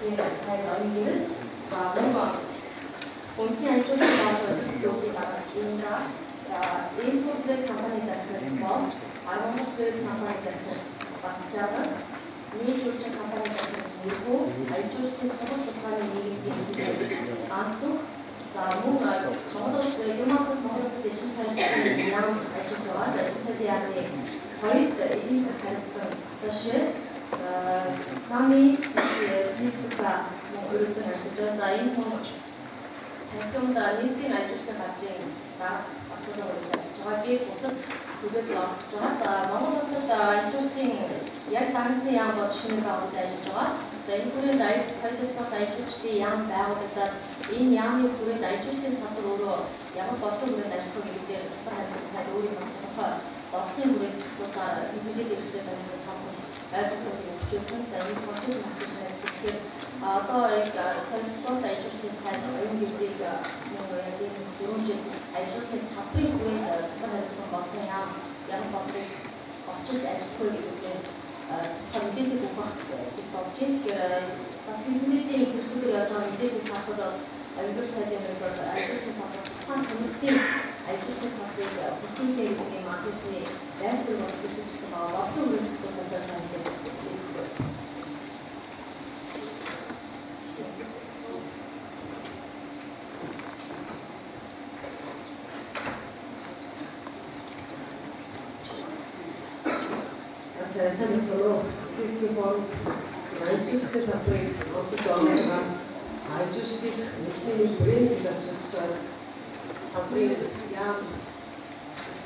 ажлын сайн ойнгийн за Үнсэн ажлын баатар зөвхөн дараалалаа энэ төрлийн компани захирал бол 10 төрлийн компани захирал Батчаага нийтлүүлсэн компани захирал нэрхүү ажлын сургууль судалгааны нэгдлийн ансу за мөн Монголс Монголс дэшин сайн яам ажиллаж байгаа ажил сайдын яамны соёл эдийн засаг харилцан ташаа сами физика өрөвдөн ажиллаж за энэ хүн Танхимда нийслэлийн ажилчдын газрын дарга батлуулга ажиллаж байгаа. Би бусад төлөвлөлт олгож байгаа. За Монгол улсад ажилчдын яг дансын яам бод шинээр байгуулалт ажиллаж байгаа. За энэ хүрээнд соёл спорт ажилчдын яам байгуулагдаад энэ яамны хүрээнд ажилчдын салбар өөрөө ямар бодлого хүрээнд ажиллах вэ гэдэг салбар харилцаа сайд өөрийн бас тодорхой бодлогын хүрээнд асуудал хэлбэлээд ирсэн байна хамт ойлголтыг өгчөөсөн. За энэ сонссон багш нар тэгэхээр одоо яг соёл спорт ажилчдын сайд оюун гэзийг яг энэ 4 жил ажилчдын салбарын хүрээнд салбар харилцаа бодлогын ямар бодлогыг олчилж ажиллах вэ гэдэг мэдээлэл өгөх гэж бодож байна. Тэгэхээр бас мэдээллийн хэрэгслээр явж байгаа мэдээлэл сахад аюулгүй сайдын хувьд ажилчдын салбар тусгай сонирхлын ажилчдын салбарыг бүтээлтэй гэдэг юм ахны байр суурь бодлого хийсэн байгаа. Бодлого үргэлж асуудалсаар танилцуулж Санагдсан физикийн форм ажилчдын салбарыг онцлог байгаа. Ажилчдын нийслэлийн брэнд авчирч байгаа салбарын яам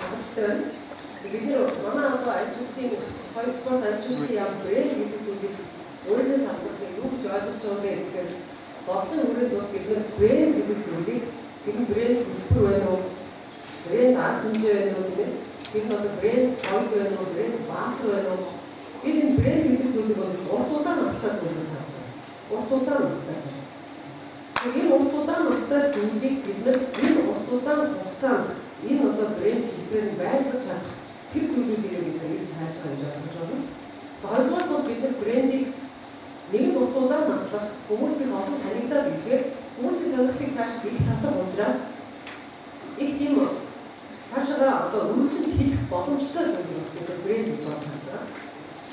хамттай. Тэгэхээр манай одоо ажилчдын соёл спорт ажилчдын яам брэнд гэдэг зүйлийг өөрийнхөө салбарт юу гэж ойлгож байгаа вэ гэхээр бодлогын хүрээнд бол бид нэр брэнд гэдэг зүйлийг тэр брэнд хөтөлбөр байна уу? Брэнд арга хэмжээ байна уу тийм ээ? Тэр бол брэнд соёл байна уу? Брэнд баатар байна уу? Бид энэ брэнд гэдэг зүйлийг бол урт удаан настай зүйлийг харж байна. Урт удаан настай. Тэгэхээр урт удаан настай зүйлийг бид энэ урт удаан хугацаанд энэ одоо брэнд хэлбэрээр байлгаж чадах тэр зүйлийг бид ирж хайж байгаа гэж бодож байна. За хоёрдугаар бол бид брендийг нэгэн урт удаан наслах хүмүүсийн олон танигдаад ирэхээр хүмүүсийн сонирхлыг цааш их татах учраас их тийм цаашаа одоо үргэлжлэн хийх боломжтой зүйл бас бид брэнд гэж бодож байгаа.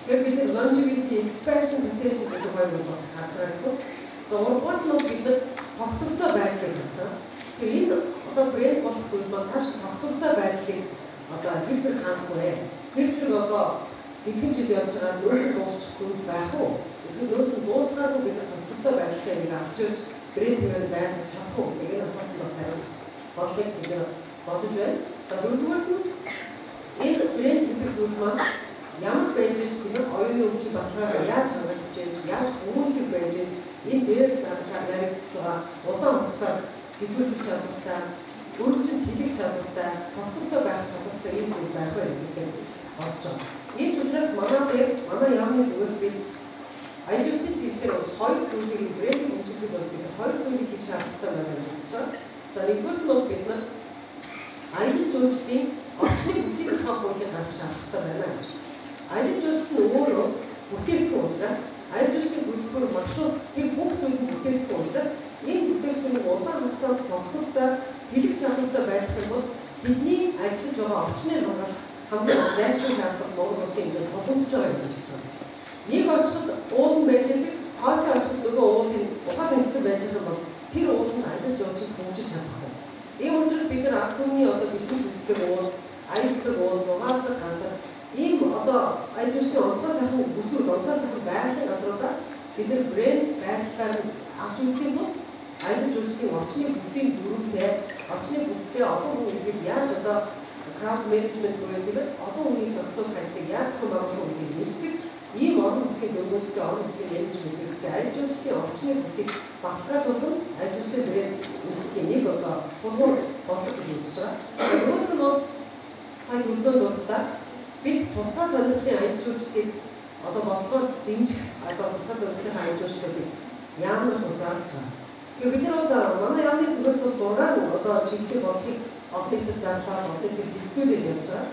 Тэгэхээр бид longevity expansion potential гэдэг хоёрыг бас харж байгаа гэсэн. За урдугаар нь бид тогтвортой байдлыг харж байгаа. Тэгэхээр энэ одоо брэнд болох зүйл маань цааш тогтвортой байдлыг одоо хэрэг хандах вэ? Тэр чинь одоо хэдхэн жил явж байгаа нөөцөд дуусчих зүйл байх уу? Эсвэл нөөцөд дуусгаагүй бид тогтвортой байдалтай нэг авч явж брэнд хэвээр байлгах чадах уу? Гэдэг асуулт бас хариулт бодлыг бид бодож байна. За дөрөвдүгээр нь энэ брэнд гэдэг зүйл маань ямар байж тийм оюуны өвчин баталгаагаар яаж хангагдж байж, яаж хүмүүнлэг байж энэ дээрс харагдаж байгаа удаан хугацаанд хэсүүлэх чадвартай, үргэлжлэн хэлэх чадвартай, тогтвортой байх чадвартай ийм зүйл байх вэ гэдэг бодож байгаа. Ийм учраас манай яамны зүгээс бид ажилчдын чиглэлээр хоёр зүйлийг брэнд хөгжүүлэх бол бид хоёр зүйлийг хийх шаардлагатай байна гэж бодож байгаа. За нэгдүгээр нь бол бид аялал жуулчлалын орчныг үсэг хавхуулыг гаргах шаардлагатай байна гэж. Аялал жуулчлал нь өөрөө бүтээгдэхүүн учраас аялал жуулчлалын хөтөлбөр маршрут тэр бүх зүйлийг бүтээгдэхүүн учраас энэ бүтээгдэхүүнийг удаан хугацаанд тогтвортой хэлэх чадвартай байх юм бол бидний ажиллаж байгаа орчныг хангах хамгийн зайлшгүй шаардлага Монгол улсын хэмжээнд боломжтой байгаа гэж хэлж байна. Нэг очиход уулан байж байгаа, хоолой очиход нөгөө уулын ухаан хэлсэн байж байгаа бол тэр ууланд аялал жуулчлал хөгжиж чадахгүй. Ийм учраас бид нар ард түмний одоо бишрэх үздэг уул, аялдаг уул, зугаалдаг газар ийм одоо аялал жуулчлалын онцгой сайхан бүсүүд, онцгой сайхан байгалийн газруудаар бид нар брэнд байрлалаар авч үзэх юм бол аялал жуулчлалын орчны бүсийн дүрмтэй, орчны бүстэй олон хүн ирээд яаж одоо crowd management гэдэг олон хүнийг зохицуулах ажлыг яаж хамааруулах вэ гэдэг мэддэг. Ийм олон бүхний дөрвөөсөө олон бүхний менежмент гэсэн аялал жуулчлалын орчны бүсийг баталгаажуулсан аялал жуулчлалын брэнд нисхийн нэг одоо хурдан бодлого гэж үзэж байгаа. Өөрөөр нь бол сайн хөлдөө дурдлаа бид тусгай сонирхлын аялал жуулчлалыг одоо бодлогоор дэмжих одоо тусгай сонирхлын аялал жуулчлалыг яамнаас уzaалж байгаа. Тэгэхээр бид нар бол манай яамны зүгээс 6 одоо чиглэл бодлогыг олонхыг зарлаад олонхыг хэлцүүлээд явж байгаа.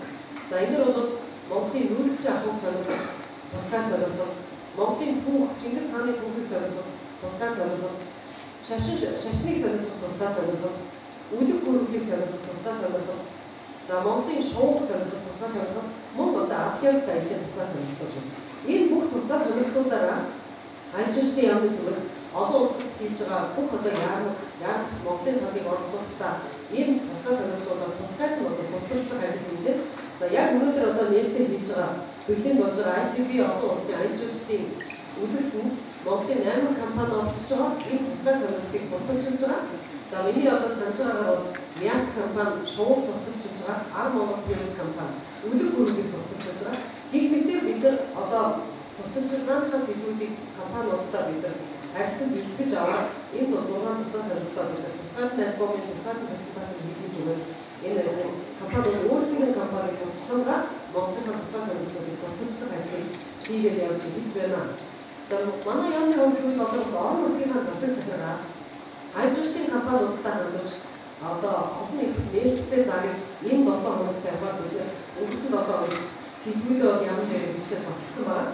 За энэ бол Монголын нүүдэлчин ахуйг сонирхох, тусгай сонирхох, Монголын түүх, Чингис хааны түүхийг сонирхох, тусгай сонирхол, шашныг сонирхох тусгай сонирхол, үлэг гүрвлийг сонирхох тусгай сонирхол, за Монголын шууг сонирхох тусгай сонирхол, мөн одоо археологи ажлын тусгай сонирхол. Энэ бүх тусгай сонирхлуудаараа аж ахуйн яамны зүгээс олон улсад хийж байгаа бүх одоо яамны Монголын талыг оролцуулахдаа энэ тусгай сонирхлуудаар тусгайд нь одоо судалсан ажил хийж. За яг өнөөдөр одоо нээлттэй хийж байгаа Берлинд болж байгаа ITB олон улсын аялжуулалтын үзэсгэлэнд Монголын 8 компани оролцож байгаа. Энэ тусгай сонирхлыг судалж байгаа. За миний одоо санаж байгаагаар бол Мят компани шууг судалж байгаа, Ар Монгол Турист компани үлэг гүрвлийг судалж байгаа. Хийх мэт бид нар одоо судалчилгаанаас илүүдийг компаниудаа бид нар харьцан бэлтгэж аваад энэ 6 тусгай сонирхлоо бид нар тусгай альбомын тусгай презентацийг хийлгэж өгөөд энэ компаниуд өөрсдийн компанийг судалсангаа Монголын тусгай сонирхлуудыг судалж ажлыг хийгээд явж идэж байна. Тэгэхээр манай яамны хувьд бол орон нутгийн засаг захиргаа аж ахуйн компаниудтай хандаж одоо олон нийтэд нээлттэй зарыг энэ 7 хоногт яваад өнгөрсөн 7 хоног Сибирийн яамны дээр бичиж баталсан байна.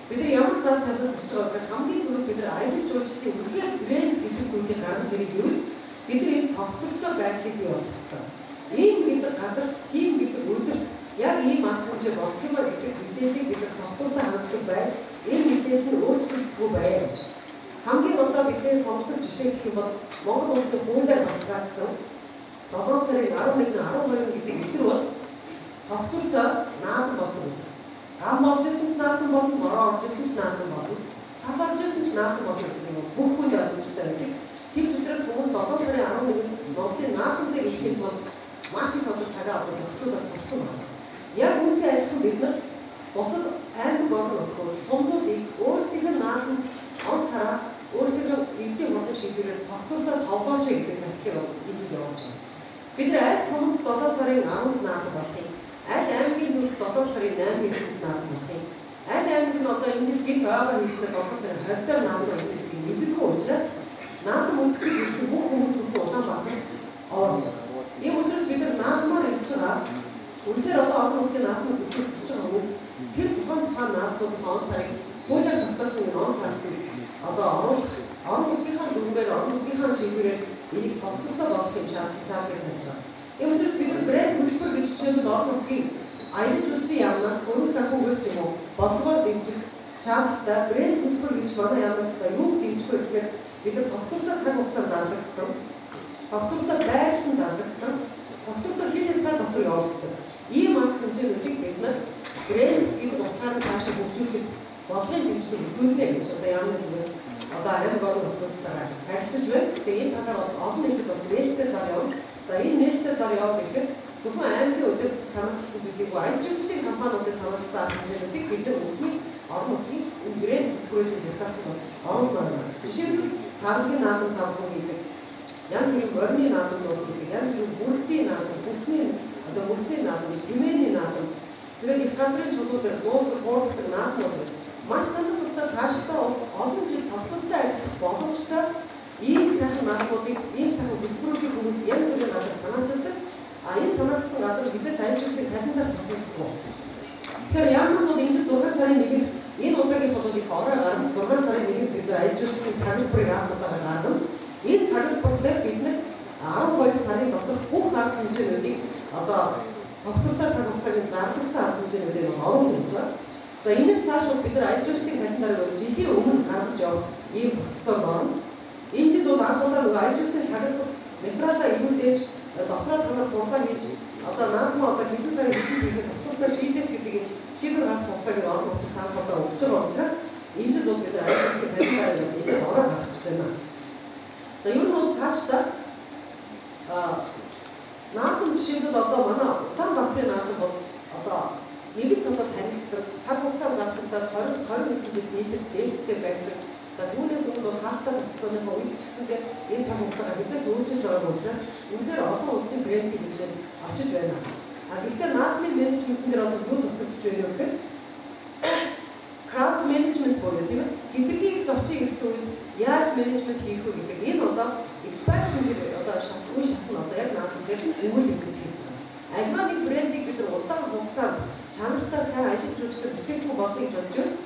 Бид нар ямар зам тавьж очиж байгаа гэхээр хамгийн түрүүнд бид нар аялал жуулчлалын үнэхээр брэнд гэдэг зүйлийг гаргаж ирэх юм. Бид нар энэ тогтвортой байдлыг бий болгох хэрэгтэй. Ийм гэдэг газар тийм гэдэг үйлдэл яг ийм арга хэмжээ болох юм гэдэг мэдээллийг бид нар тогтвортой ханддаг бай. Энэ мэдээлэл нь өөрчлөгдөхгүй байж. Хамгийн одоо бидний сонгодог жишээ гэх юм бол Монгол улсын хуулиар баталгаажсан 7 сарын 11-12 гэдэг өдөр бол тогтвортой наадан болдог. Гам болж исэн ч наадан болно, бороо орж исэн ч наадан болно, цас орж исэн ч наадан болно гэх юм бол бүх хүн ойлгомжтой байдаг. Тийм учраас хүмүүс 7 сарын 11-нд Монголын наадмыг хийхэд бол маш их одоо цагаа одоо зохицуулаад сурсан байна. Яг үүнтэй адилхан бид нар бусад аймаг орнууд сумдуудыг өөрсдийнх нь наадам он сараа өөрсдийнхөө эвдийн болон шийдвэрээр тогтвортой тоглооч гэдэг захидлыг энэ жил явуулж байна. Бид нар аль сумд 7 сарын 10-нд наадам болох юм. Аль аймгийн төвд 7 сарын 8-нд наадам болох юм. Аль аймаг нь одоо энэ жил гинт байгаа хийснээр 7 сарын 20-нд наадам болох гэдгийг мэддэггүй учраас наадам үзэхэд ирсэн бүх хүмүүс зөвхөн Улаанбаатар орно. Ийм учраас бид нар наадмаар ирж байгаа. Үнэхээр одоо орон нутгийн наадмыг үзэж байгаа хүмүүс тэр тухайн наадмуудын он сарыг хуулиар тогтоосон он сард одоо орон нутгийнхаа дүнгээр орон нутгийнхаа шийдвэрээр энийг тогтвортой болгох юм шаардлагатай байж байгаа. Ийм учраас бид нар брэнд хөтөлбөр гэж чиглэл орон нутгийн аялал жуулчлалын яамнаас хөрөнгө санхүүгээр ч юм уу бодлогоор дэмжих шаардлагатай брэнд хөтөлбөр гэж манай яамнаас юу дэмжих вэ гэхээр бид нар тогтвортой цаг хугацаанд зарлагдсан, тогтвортой байрлал зарлагдсан, тогтвортой хил хязгаар дотор явагдсан. Ийм арга хэмжээнүүдийг бид нар брэнд гэдэг утгаараа цаашаа хөгжүүлэх бодлогын дэмжлэг үзүүлнэ гэж одоо яамны зүгээс одоо аймаг орон нутгуудтайгаа харилцаж байна. Тэгээ энэ талаар олон нийтэд бас нээлттэй зар явна. За энэ нээлттэй зар явах гэхээр зөвхөн аймгийн өдөр санаачсан гэдгийг аж ахуйн компаниудыг санаачсан арга хэмжээнүүдийг бид нар үнэсний орон нутгийн брэнд хөтөлбөрийн жагсаалтыг бас оруулах байна. Жишээлбэл сарлагын наадам тавхаг гэдэг янз бүрийн борны наадамнууд гэдэг янз бүрийн бүрдийн наадам, мөсний наадам, тэмээний наадам тэгээд их газрын чулуудаар буулгах наадмууд маш сонирхолтой цаашдаа олон жил тогтвортой ажиллах боломжтой ийм сайхан наадмуудыг, ийм сайхан хөтөлбөрүүдийг хүмүүс янз бүрийн газар санаачилдаг. Энэ санаачилсан газар хязгаарч аж ахуйн календар тусгахгүй. Тэгэхээр яамнаас бол энэ 6 сарын 1-нд энэ удаагийн холбоодыг орой гарна. 6 сарын 1-нд бид аж ахуйн цаглбарыг анх удаагаар гаргана. Энэ цаглбар дээр бид нар 12 сарын доторх бүх арга хэмжээнүүдийг одоо тогтвортой цаг хугацааг зарлагдсан арга хэмжээнүүдийг оруулах гэж байна. За энэс цааш бид нар аж ахуйн календарыг жилийн өмнө гаргаж явах ийм процесс орно. Энэ жил бол анх удаа аж ахуйн цаглбар метрата ивүүлж дотроо танаар дурлаа хийж одоо наадмаа одоо хэдэн сарын хэдэн тогтвортой шийдэж гэдгийг шийдвэр гаргах хугацааг орон нутгийн хаан одоо өгч байгаа учраас энэ жил бол бид нар аж ахуйн календарыг илүү ороо гаргаж байна. За ер нь бол цаашдаа наадам жишээлбэл одоо манай Улаанбаатарын наадам бол одоо нэгд тодор танигдсан цаг хугацаанд зарлагдаад 20 хэдэн жил нийтэд дээлттэй байсан. За түүнээс өмнө бол хаалттай тогтолцооны үед ч гэсэндээ энэ цаг хугацаагаа хэзээ зөвчилж байгаа учраас үнэхээр олон улсын брендийн хэмжээнд очиж байна. Гэхдээ наадмын менежментэн дээр одоо юу дутагдж байна вэ гэхээр крауд менежмент буюу тийм ээ хэдэргийг зочийг гэсэн үед яаж менежмент хийх вэ гэдэг энэ одоо expansion гэдэг одоо шатны одоо яг наадам дээр өгөл ингэж хийж байгаа. Альва нэг брендийг бид нар удаан хугацаанд чанартай сайн аялал жуулчлал бүтээгдэхүүн болгох гэж бодож байна.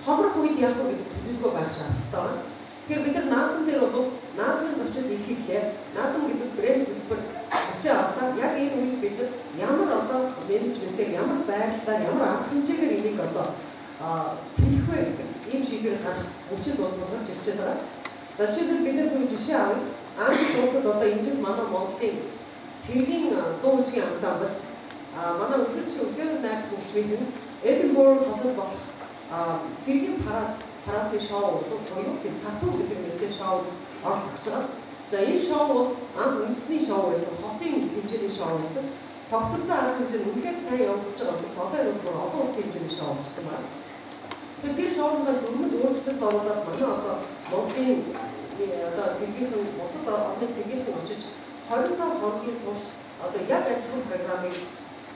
Томрох үед яах вэ гэдэг төлөвлөгөө байх шаардлагатай байна. Тэгэхээр бид нар наадам дээр бол наадмын зочид их хэлээ. Наадам гэдэг брэнд хөтөлбөр очиж авахаар яг энэ үед бид нар ямар одоо менежментээр ямар байдлаар ямар арга хэмжээгээр энийг одоо тэлэх вэ гэдэг ийм шийдвэр гаргах хүчит бодлогоор чирчээд байгаа. За жишээлбэл бид нар зөв жишээ авъя. Англид улсад одоо энэ жил манай Монголын цэргийн дуу хөгжлийн ансамбл манай өглөөний найрах хөгжмийн Edinburgh хотод болох цэргийн парадны шоу болов уу татуу гэдэг нэртэй шоуд оролцож байгаа. За энэ шоу бол анх үндэсний шоу байсан, хотын хэмжээний шоу байсан. Тогтвортой арга хэмжээ нь үнэхээр сайн явагдаж байгаа учраас одоо энэ бол олон улсын хэмжээний шоу болчихсон байна. Тэгэхээр тэр шоугаас дөрвөн өөрчлөлт оруулаад манай одоо Монголын одоо цэргийнхэн бусад орны цэргийнхэн очиж 25 хоногийн турш одоо яг адилхан програмыг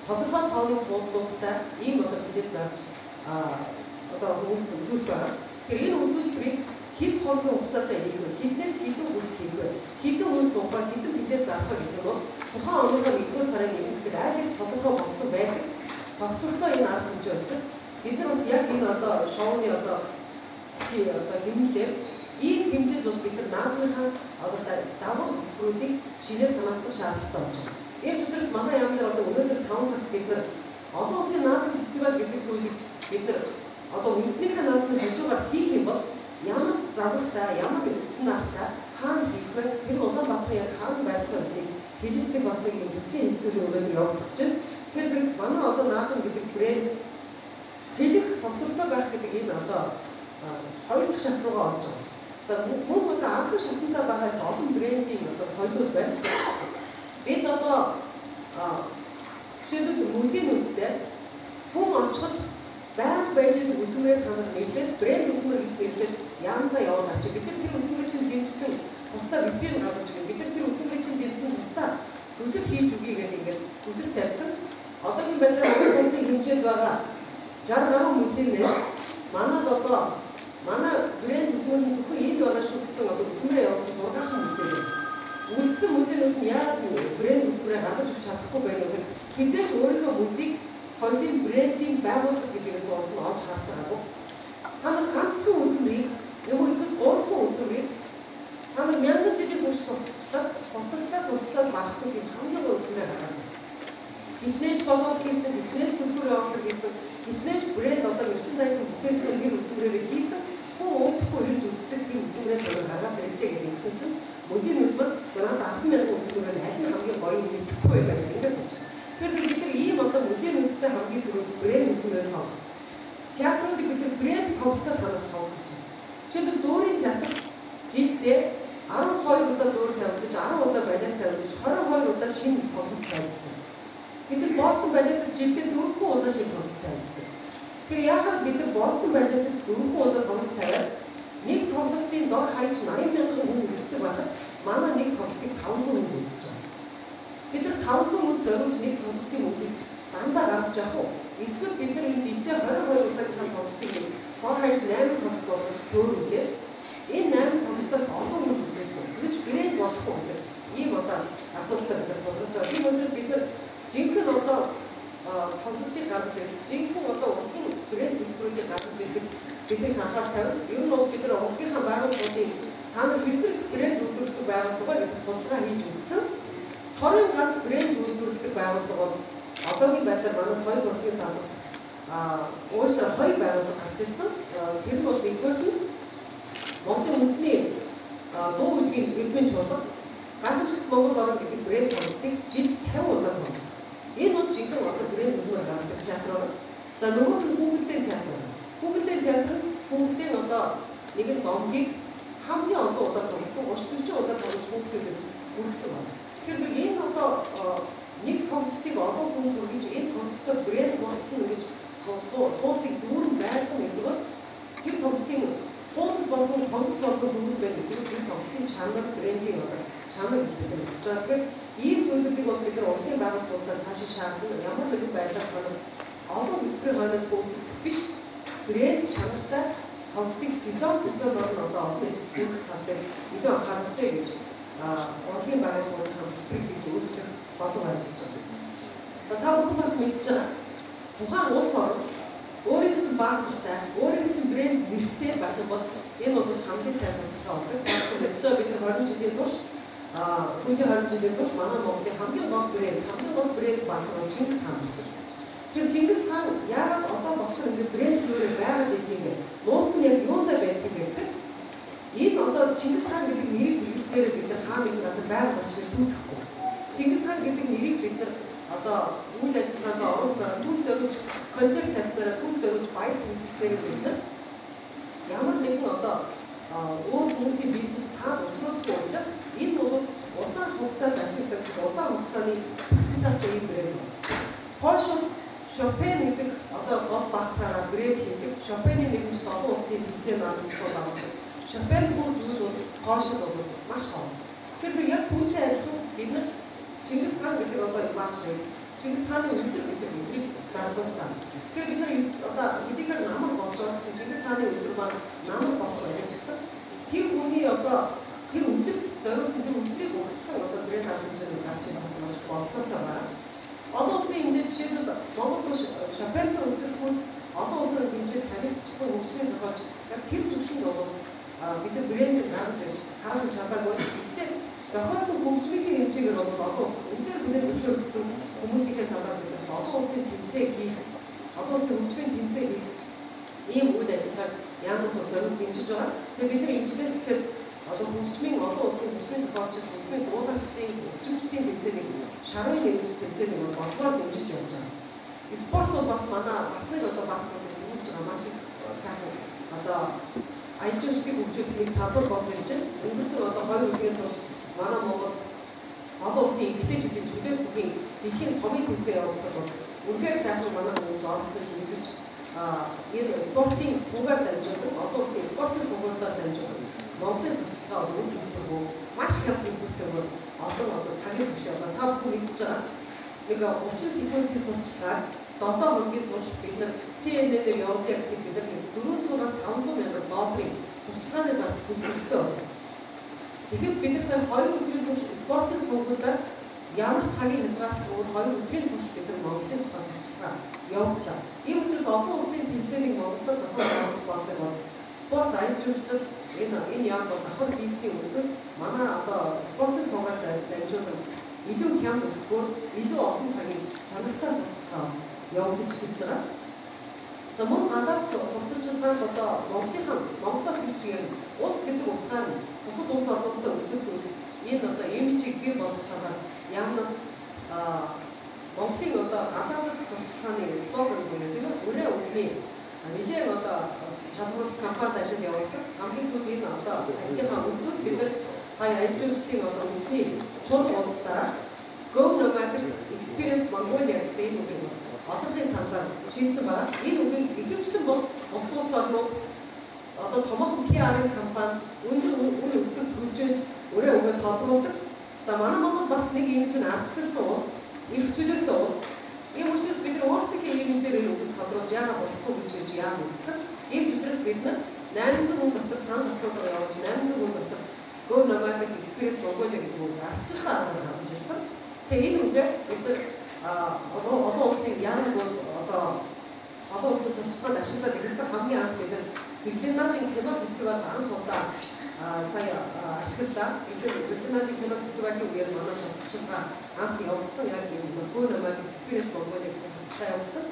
тодорхой тооны суудлуудтай ийм одоо билет зарж одоо хүмүүст үзүүлж байгаа. Тэгэхээр энэ үзүүлбэрийг хэд хоногийн хугацаатай хийх вэ? Хэднээс хэдэн хүртэл хийх вэ? Хэдэн хүн суугаа, хэдэн билет зарах вэ гэдэг бол тухайн оныхоо 1-р сарын 1-нд аль их тодорхой болсон байдаг. Тогтвортой энэ арга хэмжээ учраас бид нар бас яг энэ одоо шоуны одоо хэмнэлээр ийм хэмжээд бол бид нар наадмынхаа одоо давуу төлбөрүүдийг шинээр санаасах шаардлагатай болж байна. Ийм учраас манай яамны одоо өнөөдөр 5 цагт бид нар олон улсын наадам фестивал гэдэг зүйлийг бид нар одоо үндэснийхээ наадмын хажуугаар хийх юм бол ямар загвартай, ямар сценартай хаана хийх вэ? Тэр Улаанбаатарын яг хаана байрлах вэ? Хэлэлцэх бас юм төсвийн хэлэлцүүлэг өнөөдөр явагдаж байна. Тэгэхээр зэрэг манай одоо наадам гэдэг брэнд хэлэх тогтвортой байх гэдэг энэ одоо хоёр дахь шат руугаа орж байгаа. За мөн одоо анхны шатнаа байгаа олон брендийн одоо соёлууд байна. Бид одоо жишээлбэл музейн үндэстэй хүн очиход байнга байж байгаа үзмэрээ танаар нэрлээд брэнд үзмэр гэж нэрлээд яамдаа явуулаач. Бид нар тэр үзмэрийг чинь дэмжсэн тусдаа бидрийг гаргаж өгнө. Бид нар тэр үзмэрийг чинь дэмжсэн тусдаа төсөл хийж өгье гэдэг ингээд төсөл тавьсан. Одоогийн байдлаар улсын хэмжээнд байгаа 60 гаруй музейнээс манад одоо манай брэнд үзмэрийн зөвхөн энэ байгаа шүү гэсэн одоо үзмэрээ явуулсан 6хан музей байна. Үлдсэн музейнууд нь яагаад брэнд үзмэрээ гаргаж өгч чадахгүй байна вэ? Хизээч өөрийнхөө музейг соёлын брендинг байгууллага гэж ирэс орд нь олж харж байгаагүй. Та нар ганцхан үзмэрийг юм уу эсвэл 3 үзмэрийг та нар 1000 жилийн турш сурталчлаад багтдаг юм хамгийн гол үзмэрээ гаргав. Хичнээн болоод хийсэн, хичнээн төлбөр явуулсан гэсэн, хичнээн брэнд одоо мерчендайзинг бүтээгдэхүүн үзмэрээр хийсэн хүн өөдөхгүй ирж үздэг тийм үзмэрээ гаргаад байжээ гэсэн чинь музейн хөтөлбөр 100000 үзмэрээр аль нь хамгийн гоё юм мэдэхгүй байгаа юм ингээс болж. Тэгэхээр бид нар ийм одоо музейн үндэстэй хамгийн түрүүнд брэнд үзмэрээ сонгох. Театруудыг бид нар брэнд тоглолтод ханаас сонгож байна. Жишээлбэл дүүрийн театр жилдээ 12 удаа дуур тавьдаж, 10 удаа балет тавьдаж, 22 удаа шинэ тоглолт тавьдаг. Бид нар Бостон балетад жилдээ 4 удаа шинэ тоглолт тавьдаг. Тэгэхээр яагаад бид нар Бостон балетад 4 удаа тоглолт тавиад нэг тоглолтын дор хаяж 80,000 хүн үздэг байхад манай нэг тоглолтыг 500 хүн үзэж байгаа. Бид нар 500 хүн зориулж нэг тоглолтын мөнгөийг дандаа гаргаж явах уу? Эсвэл бид нар энэ жилдээ 22 удаагийн тоглолтыг дор хаяж 8 тоглолт болгож зөөрүүлээд энэ 8 тоглолтод олон хүн үзэх үү? Гэж брэнд болох уу гэдэг ийм одоо асуудал бид нар тулгарч байгаа. Тийм учраас бид нар жинхэнэ одоо тоглолтыг гаргаж ирэх, жинхэнэ одоо улсын брэнд төлбөрүүдийг гаргаж ирэх бидний анхаарал тавьж, ер нь бол бид нар улсынхаа байгууллагуудын та нар хэзээ брэнд үйлдвэрлэдэг байгууллага гэдэг судалгаа хийж үзсэн. Цорын ганц брэнд үйлдвэрлэдэг байгууллага бол одоогийн байдлаар манай соёл урлагийн салбарт уусаа 2 байгууллага гарч ирсэн. Тэр нь бол нэгдүгээр нь Монголын үндэсний дуу хөгжлийн иргэн чуулга гайхамшигт Монгол орн гэдэг брэнд тоглолтыг жилд 50 удаа тоглоно. Энэ бол жинхэнэ одоо брэнд үзмэр гаргадаг театр. За нөгөө нь Хүүгэлдэн театр. Хүүгэлдэн театр Хүүгэлдэн одоо нэгэн домгийг хамгийн олон удаа тоглосон, 30-40 удаа тоглож хүүхдүүдэд үргэсэн байна. Тэгэхээр энэ одоо нэг тоглолтыг олон хүн үргэж энэ тоглолтод брэнд болгох нь гэж суудлыг дүүрэн байлгах гэдэг бол тэр тоглолтын суудл болгох тоглолт болгох дүүрэн байх гэдэг нь тоглолтын чанар брендинг одоо чанар гэж бид үзэж байгаа. Тэгэхээр ийм зүйлүүдийг бол бид нар улсын байгууллагуудаа цаашаа шаардсан ямар нэгэн байдлаар олон хөтөлбөрийн хойноос үүсгэх биш брэнд чанартай тоглолтыг сезон болон одоо олон хөтөлбөрийн тал дээр илүү анхааруулж гэж урлагийн байгууллагуудын хөтөлбөрийг өөрчлөх болов баримтж байгаа. Та бүхэн бас мэдж байгаа. Тухайн улс орн өөрийн гэсэн баатартай, өөрийн гэсэн брэнд нэртэй байх юм бол Энэ бол хамгийн сайн сонцлоо. Мэдээж бид 20 жилийн турш сүүлийн 20 жилийн турш манай Монголын хамгийн гол брэнд багтаа Чингис хаан байсан. Тэр Чингис хаан яагаад одоо болохоор ингэ брэнд рүү байгаад идэв юм бэ? Нууц нь яг юунтай байдаг юм бэ? Энэ одоо Чингис хаан гэдэг нэрийг хэлсээр бид нар хааны газар байгаад орж ирсэн гэхгүй. Чингис хаан гэдэг нэрийг бид нар одоо үйл ажиллагаанд оруулснаар түн зориулж концерт тавьснараа түн зориулж баяр хүргэснээр бид нар ямар нэгэн одоо өөр хүмүүсийн бизнес саад учруулахгүй учраас энэ бол удаан хугацаанд ашиглагдах удаан хугацааны бизнестэй юм байна. Porsche Chopin гэдэг одоо гол багтаараа брэнд хийдэг. Chopin-ийн нэгэн олон улсын хэмжээ наадмал байна. Chopin бүх зүйл бол Porsche бол маш хоо. Тэгэхээр яг түүнтэй адилхан бид нар Чингис хаан гэдэг одоо багтай Чингис хааны өдөр гэдэг үгийг зарлуулсан. Тэгэхээр бид нар одоо хэдийгээр намар болж байгаа гэсэн Чингис хааны өдөр маань намар болох байж гэсэн. Тэр хүний одоо тэр өдөрт зориулсан тэр өдрийг өгсөн одоо брэнд хэмжээний гарч ирэх бас маш болцоотой байна. Олон улсын хэмжээнд жишээлбэл Монгол улс Шопентой улсад хүнс олон улсын хэмжээнд танигдчихсан хөгжмийн зохиолч яг тэр түвшинд бол бид нар брэнд гаргаж ирж харах чадаагүй. Гэхдээ зохиосон хөгжмийн хэмжээгээр бол олон улс үнээр бид зөвшөөрсөн хүмүүсийн талаар бид олон улсын тэмцээн хийх, олон улсын хөгжмийн тэмцээн хийх ийм үйл ажиллагааг яамнаас зориуд дэмжиж байгаа. Тэгээ бид нар энэчнээс ихэд одоо хөгжмийн олон улсын хөгжмийн зохиолчид, хөгжмийн дуулагчдын, хөгжимчдийн тэмцээнийг шарын нэрмс тэмцээнийг боловоор дэмжиж явж байгаа. Спорт бол бас манай бас нэг одоо багтаад дэмжиж байгаа маш их сайхан одоо аялжуулалтыг хөгжүүлэх нэг салбар болж ирж байна. Өнгөрсөн одоо 2 өдрийн турш манай Монгол олон улсын эмэгтэйчүүдийн чөлөөт бүхий дэлхийн цомын тэмцээн явуулахад бол үнэхээр сайхан манай хүмүүс оролцож үзэж энэ спортын сувгаар дамжуулан олон улсын спортын сувгуудаар дамжуулан Монголын сурталчилгаа бол үнэхээр маш хямдхан бүсдээр одоо цагийн түвшин одоо та бүхэн мэдж байгаа нэг 30 секундын сурталчилгааг 7 хоногийн турш бид нар CNN-ээр явуулъя гэхэд бид нар 400-аас 500 мянган долларын сурталчилгааны зардал төлөвлөлттэй байна. Тэгэхээр бид нар сая 2 өдрийн турш спортын сувгуудаар ямар цагийн хязгаарлалт 2 өдрийн турш бид нар Монголын тухай сурталчилгаа явууллаа. Ийм учраас олон улсын тэмцээнийг Монголд зохион байгуулах бол спорт аялжуулалт энэ яг давхар хийсний өдөр манай одоо спортын сувгаар дамжуулан илүү хямд өсгөөр илүү олон цагийн чанартай сурталчилгаас явагдаж ирж байгаа. За мөн гадаад сурталчилгаанд одоо Монголоор хэлчихээр улс гэдэг утгаар нь бусад улс орнуудад өсөлтөөр энэ одоо имижийг бий болгохоор яамнаас Монголын одоо гадаад сурталчилгааны слоган буюу тийм үү өрөө өвгний нэлээд одоо шалгуулах компанид ажил явуулсан. Хамгийн сүүлд энэ одоо ажлынхаа өдөр бид нар сая аялжуулалтын одоо үндэсний чухал уулзалтаараа Go Nomadic Experience Mongolia гэсэн үгийг олонхын саналаар шийдсэн байна. Энэ үгийг ихэвчлэн бол улс орнууд одоо томоохон PR-ын компани өндөр үр өгдөг төлжөөж өрөө өвгөө тодруулдаг. За манай Монгол бас нэг юм чинь ардчилсан улс, эрх чөлөөтэй улс. Ийм учраас бид нар өөрсдийнхээ имижээр энэ үгийг тодруулж яагаад болохгүй гэж яам үзсэн. Ийм учраас бид нар 800 хүн дотор санал асуулга явуулж 800 хүн дотор Go Nomadic Experience Mongolia гэдэг үг ардчилсан аргаар авч ирсэн. Тэгээ энэ үгээр бид нар олон улсын яам одоо олон улсын сурталчилгаанд ашиглаад ирсэн хамгийн анх бид нар Берлинагийн кино фестивалд анх удаа сая ашиглаа. Берлинагийн кино фестивалийн үеэр манай сурталчилгаа анх явуулсан яг энэ Go Nomadic Experience Mongolia гэсэн сурталчилгаа явуулсан.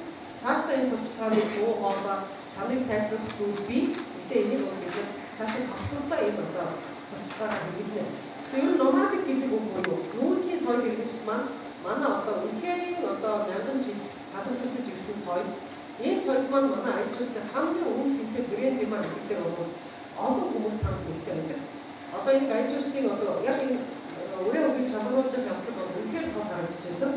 Цаашдаа энэ сурталчилгааны дуу хоолой чанарыг сайжруулах зүйл бий. Гэтэ энийг бол бид цаашаа тогтвортой юм одоо сурталчилгаагаар хэрэглэнэ. Тэр номадик гэдэг үг буюу нүүдлийн соёл хэрэгжил маань манай одоо үнэхээр одоо мянган жил хадгалагдаж ирсэн соёл. Энэ соёл маань манай аялжуулалтын хамгийн өмнө сэнтэй брэнд юм аа гэдэг бол олон хүмүүс санал нэгтэй байдаг. Одоо энэ аялжуулалтын одоо яг энэ өрөө өвгийг шалгуулж явсан бол үнэхээр тод харагдчихсан.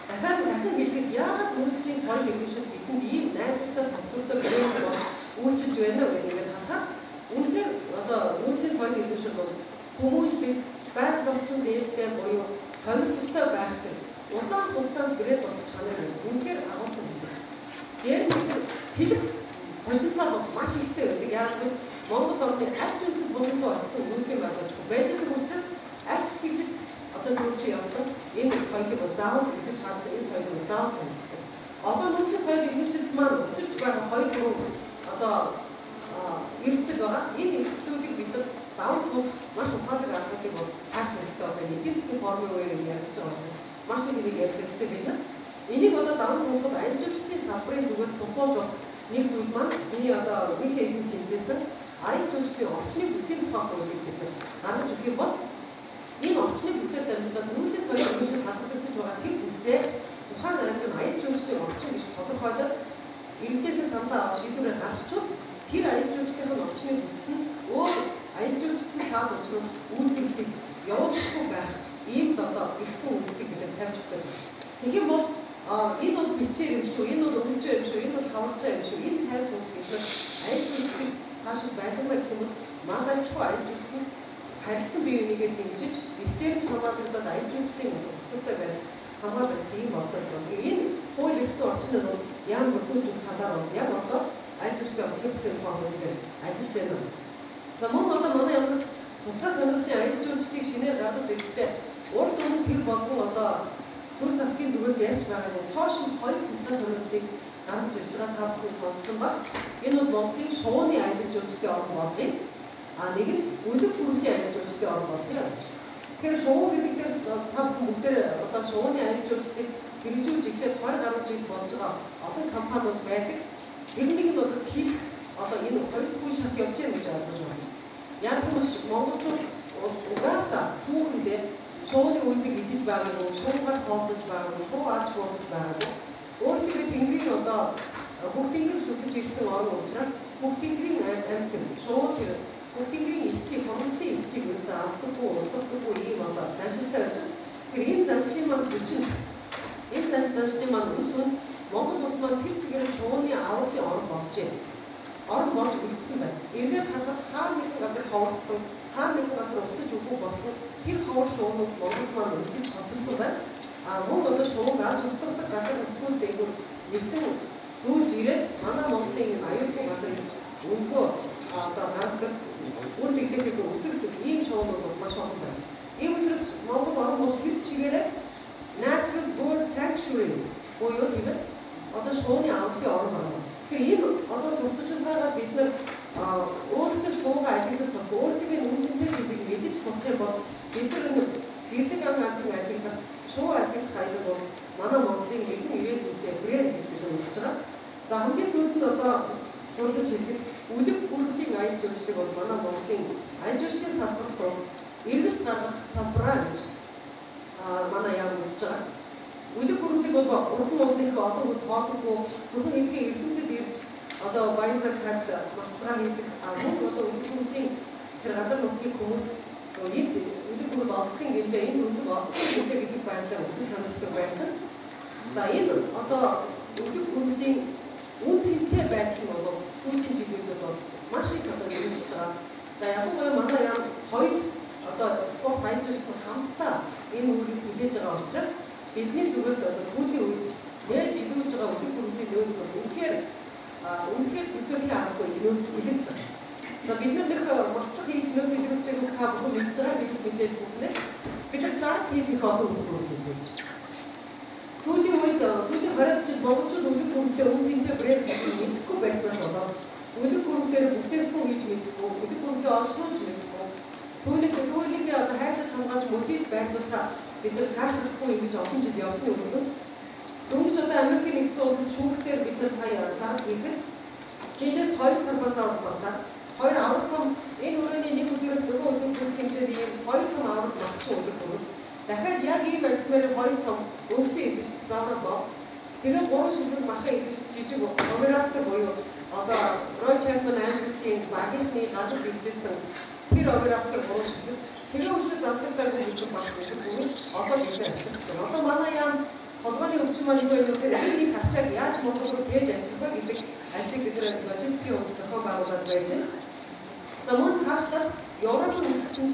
Дахин хэлэхэд яагаад нүүдлийн соёл хэрэгжил бидэнд ийм найдвартай тогтвортой брэнд бол үйлчилж байна вэ гэдэг харахад үнэхээр одоо нүүдлийн соёл хэрэгжил бол хүмүүнлэг байдал орчин дээлтэй буюу сонирхолтой байх гэдэг удаан хугацаанд брэнд болох чанар нь үнэхээр агуулсан байдаг. Тэгээд хэлэх потенциал маш ихтэй байдаг. Яг нь Монгол орны аль ч үндэс болонтой орсон нүүдлийн байгууллагч байж байгаа учраас аль ч чиглэлд одоо нүүрч явсан энэ соёлыг заавал үзэж харж энэ соёлыг заавал танилцсан. Одоо нүүдлийн соёл иргэншилт маань учирч байгаа 2-3 одоо эрсдэл байгаа. Энэ эрсдлүүдийг бид даван туулах маш ухаалаг аргуудыг бол хайх хэрэгтэй одоо эдийн засгийн формын үеэр ярьж байгаа учраас маш их нэг ярих хэрэгтэй байна. Энийг одоо даван туулахад аялжуулалтын салбарын зүгээс тусгаж болох нэг зүйл маань миний одоо үеийн ихэнх хэмжээсэн аялжуулалтын орчны бүсийн тухай хуулийг бид гаргаж өгөх юм бол энэ орчны бүсээр дамжуулаад нүүлгэн соёлын хөгжил хадгалагдаж байгаа тэр бүсээ тухайн аймгийн аялжуулалтын орчин гэж тодорхойлоод иргэдээс саналаа авах шийдвэрээр гаргачвал тэр аялжуулалтын орчны бүс нь өөр аялжуулалтын саад учруулах үйлдвэрлэлийг явуулахгүй байх ийм л одоо ихсэн үйлсийг бид тавьж өгдөг. Тэгэх юм бол энэ бол бэлчээр юм шүү, энэ бол өвчээр юм шүү, энэ бол хаварцаа юм шүү. Энэ хайр тул бид аялжуулалтыг цаашид байлгамаа гэх юм бол магадгүй аялжуулалтыг харилцан бие бинийгээ дэмжиж бэлчээр хамгаалагдаад аялжуулалтын төлөвтэй байх хамгаалах ийм болцоод байна. Энэ хууль эрхцэн орчин нь яам бүрдүүлж талаар бол яг одоо аялжуулалтын орчны бүсийн тухай хуулиар ажиллаж байна. За мөн одоо манай ямар тусгай сонирхлын аялжуулалтыг шинээр гаргаж ирэхдээ урд өмнө тэр болгон одоо төр засгийн зүгээс ярьж байгаа нэг цоошин хоёр тусгай сонирхлыг гаргаж ирж байгаа та бүхэн сонссон баг. Энэ бол Монголын шувууны аялжуулалтын орн болгоё. Нэг нь үлэг төрлийн аялжуулалтын орн болгоё. Тэгэхээр шувуу гэдэг нь та бүхэн бүгдээр одоо шувууны аялжуулалтыг хэрэгжүүлж эхлээд 20 гаруй жил болж байгаа олон компаниуд байдаг. Тэрнийг нь одоо хийх одоо энэ хоёр дахь шат явж байгаа гэж ойлгож байна. Яг тиймээс монголчууд угаасаа түүхэндээ шууны үлдэг идэж байгаа нь шуугаар хооллож байгаа нь шуу аач боолж байгаа нь өөрсдөө тэнгэрийн одоо бүх тэнгэр шүтэж ирсэн орн учраас бүх тэнгэрийн амьтан шуу тэр бүх тэнгэрийн элчийг хомсдын элчийг юусан авдаггүй устдаггүй ийм одоо заншилтай байсан. Тэгэхээр энэ заншлын маань хүчин энэ заншлын маань үндэн Монгол улс маань тэр чигээр шууны авралын орн болжээ. Орн болж үлдсэн байна. Эргээд харахад хаа нэгэн газар ховордсон, хаа нэгэн газар устж өгөө болсон тэр ховор шуунууд Монгол маань үлдэж хоцорсон байна. Мөн одоо шууг ааж устгадаг газар нутгууд дээгүүр нисэн дүүж ирээд манай Монголын энэ аюулгүй газар гэж өнгөө одоо гардаг үр дэгдэхийг өсгөдөг ийм шуунууд маш олон байна. Ийм учраас Монгол орн бол тэр чигээрээ natural bird sanctuary буюу тийм ээ одоо шууны авралын орн байна. Тэгэхээр энэ одоо сурталчилж байгаа бид нар өөрсдөө шуугаа ажиглаж сурах, өөрсдийн үнцэнтэй зүйлийг мэдэж сурах юм бол бид нар гэрлэг анхаардаг ажиглах, шуу ажиглах аюул бол манай Монголын нэгэн ирээдүйдээ брэнд гэж бид үзэж байгаа. За хамгийн сүүлд нь одоо дурдж хэлэх үлэг бүрлийн аялжуулалтыг бол манай Монголын аялжуулалтын салбарт бол эргэлт гаргах салбараа гэж манай яам үзэж байгаа. Үлэг бүрэлийг бол уран уулынх олон хүн тоодоггүй зөвхөн энэхийн эрдэмтэд ирж одоо баян цаг хад мацгаа хийдэг мөн одоо үлэг бүрлийн тэр газар нутгийн хүмүүс энд үлэг бүрэл олдсон гэлээ энэ өндөг олдсон гэлээ гэдэг байдлаар үзэж санагддаг байсан. За энэ одоо үлэг бүрлийн үн цэнтэй байдал нь бол сүүлийн жилүүдэд бол маш их одоо нэмэгдэж байгаа. За ялангуяа манай яам соёл одоо спорт аялжуулалтын хамтдаа энэ үрийг хүлээж байгаа учраас бидний зүгээс одоо сүүлийн үед нээж илүүж байгаа үлэг бүрлийн нөөц бол үнэхээр төсөөллийн аргагүй нөөц илэрч байгаа. За бид нар нэг мартах хийж нөөц илэрч байгааг та бүхэн мэдж байгаа гэдэг мэдээлэл бүхнээс бид нар зард хийж их олон үлэг бүрэл илэрч. Сүүлийн үед сүүлийн 20 жил монголчууд үлэг бүрэлээ үн цэнтэй брэнд гэдгийг мэдэхгүй байснаас болоод үлэг бүрэлээр бүтээгдэхүүн хийж мэдэхгүй, үлэг бүрэлээ олшруулж мэдэхгүй, түүнийг одоо хайрлаж хамгаалж мөсөд байрлуулахаа бид нар хаалцахгүй юм гэж олон жил явсны өмнө дөнгөж одоо Америкийн нэгдсэн улсад шүүхтээр бид нар сая зард хийхэд тэндээс 2 компаниас авсан хоёр аврал том энэ өрөөний нэг үзүүрээс нөгөө үзүүр бүрэх хэмжээний 2 том аврал багчсан үлэг бүрэл дахиад яг ийм байцмаар 2 том өвсөн идэвч заавал тэгээд 3 ширхэг бахан идэвч жижиг оператор буюу одоо Roy Chapman Anderson багийнхны гадуур иржсэн тэр оператор 3 ширхэг тэгээ өшөө задлагдаагүй гэж багш бүгд одоо бүгд ажиллаж байна. Одоо манай яам холбооны өвчин маань юу вэ гэхээр энэ хачааг яаж Монгол руу хийж ажиллах вэ гэдэг ажлыг бид нар логистикийн үндэс зохион байгуулад байж байна. За мөн цаашлаад Европын үндэстэн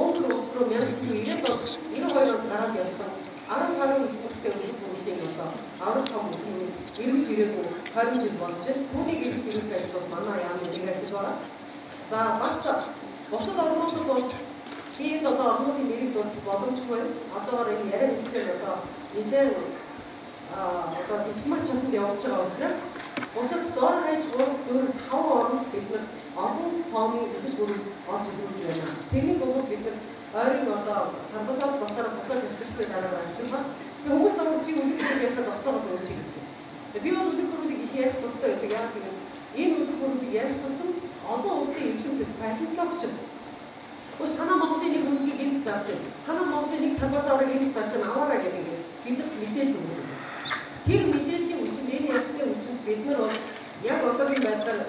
Унгар улс руу 1992 онд гараад явсан 10 гаруй экспортын үлэг бүрлийн одоо аврал том үлгэр эргэж ирээгүй 20 жил болж байна. Түүнийг эргэж ирүүлэх ажил бол манай яамны нэг ажил байна. За бас бусад орнуудад бол энэ одоо орнуудын нэрийг дурдах боломжгүй. Одоогоор энэ яриа хэлсэн одоо нэлээд одоо дипломат чамд явж байгаа учраас Бусад дор хаяж 3, 4, 5 орнд бид нар олон тоомын үлэг бүрэл олж ирүүлж байна. Тэрийг бол бид нар ойрын одоо тамбасаас батараа буцаад авчирсны дараа авчирах. Тэгээ хүмүүс намайг чи үлэг бүрэл ярихад огсоогоо өгч ирдэг. Би бол үлэг бүрэлийг их ярих дуртай байдаг. Яг тийм энэ үлэг бүрэлийг ярих тусам олон улсын эрдэмтэд палеонтологчид ус танаа Монголын нэг хүнгийг энд зарж байна. Танаа Монголын нэг тамбасаар энд зарж байна. Аваараа гэдэг юм. Биднэрт мэдээлэл өгнө. Тэр мэдээллийн үчинд энэ ясны үчинд бид нар бол яг одоогийн байдлаар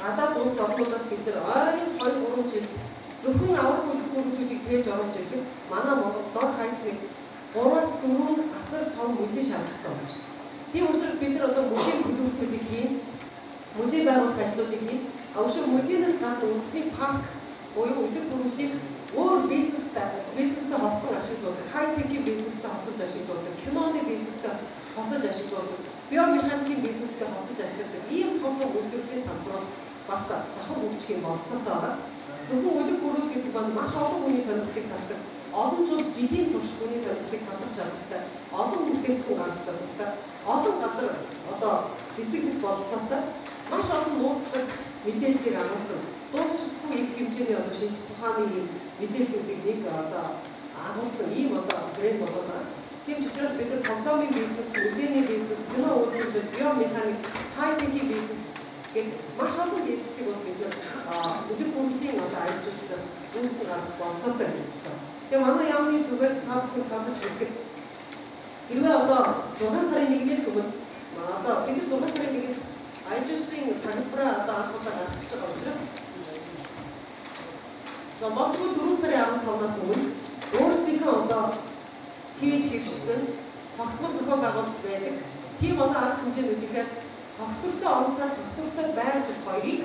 гадаад улс орнуудаас бид нар ойрын 2-3 жил зөвхөн аврах үйлдвэрлэлүүдийг тээж оруулж ирэхэд манай Монгол дор хаяж нэг 3-4 асар том мөсийн шаардлагатай болж байна. Тийм учраас бид нар одоо мөсийн төлөвлөлтүүдийг хийн, мөсийн байгуулах ажлуудыг хийн. Авшин мөсийнээс гадна үндэсний парк буюу үлэг бүрэлдэхүүнийг өөр бизнестэй хослон ашиглуулдаг, хай-техийн бизнестэй хосож ашиглуулдаг, киноны бизнестэй хосож ашиглуулдаг, биомеханикийн бизнестэй хосож ашигладаг ийм том үйлдвэрлэлийн салбарууд бас давхар хөгжихийн болцоотой байгаа. Зөвхөн үлэг бүрэлдэхүүн гэдэг бол маш олон хүний сонирхлыг татдаг, олон жил жилийн турш хүний сонирхлыг татах чадвартай, олон бүтээгдэхүүн гаргах чадвартай, олон газар одоо цэцэглэх болцоотой, маш олон нууцлаг мэдээллийг агуулсан, дуусахгүй их хэмжээний одоо шинжлэх ухааны мэдээллүүдийг нэг одоо агуулсан ийм одоо брэнд болоод байгаа. Тийм ч учраас бид нар тоглоомын бизнес, музейний бизнес, кино үйлдвэрлэл, биомеханик, хай-техийн бизнес гэдэг маш олон бизнесийг бол бид нар үлэг бүрэлдэхүүн одоо ажилчдаас үүсгэн гаргах болцоотой гэж байна. Тэгээ манай яамны зүгээс та бүхэн хадаж хэлэхэд хэрвээ одоо 6 сарын 1-ээс өмнө одоо бид нар 6 сарын 1-нд ажилчдын цаглбараа одоо анхудаа гаргах гэж байгаа учраас Монголын 4 сарын 15-наас өмнө өөрсдийнхөө одоо хийж хөвчсөн тогтмол зохион байгуулалт байдаг. Тийм одоо арга хэмжээнүүдийнхээ тогтвортой онцлог, тогтвортой байрлал хоёрыг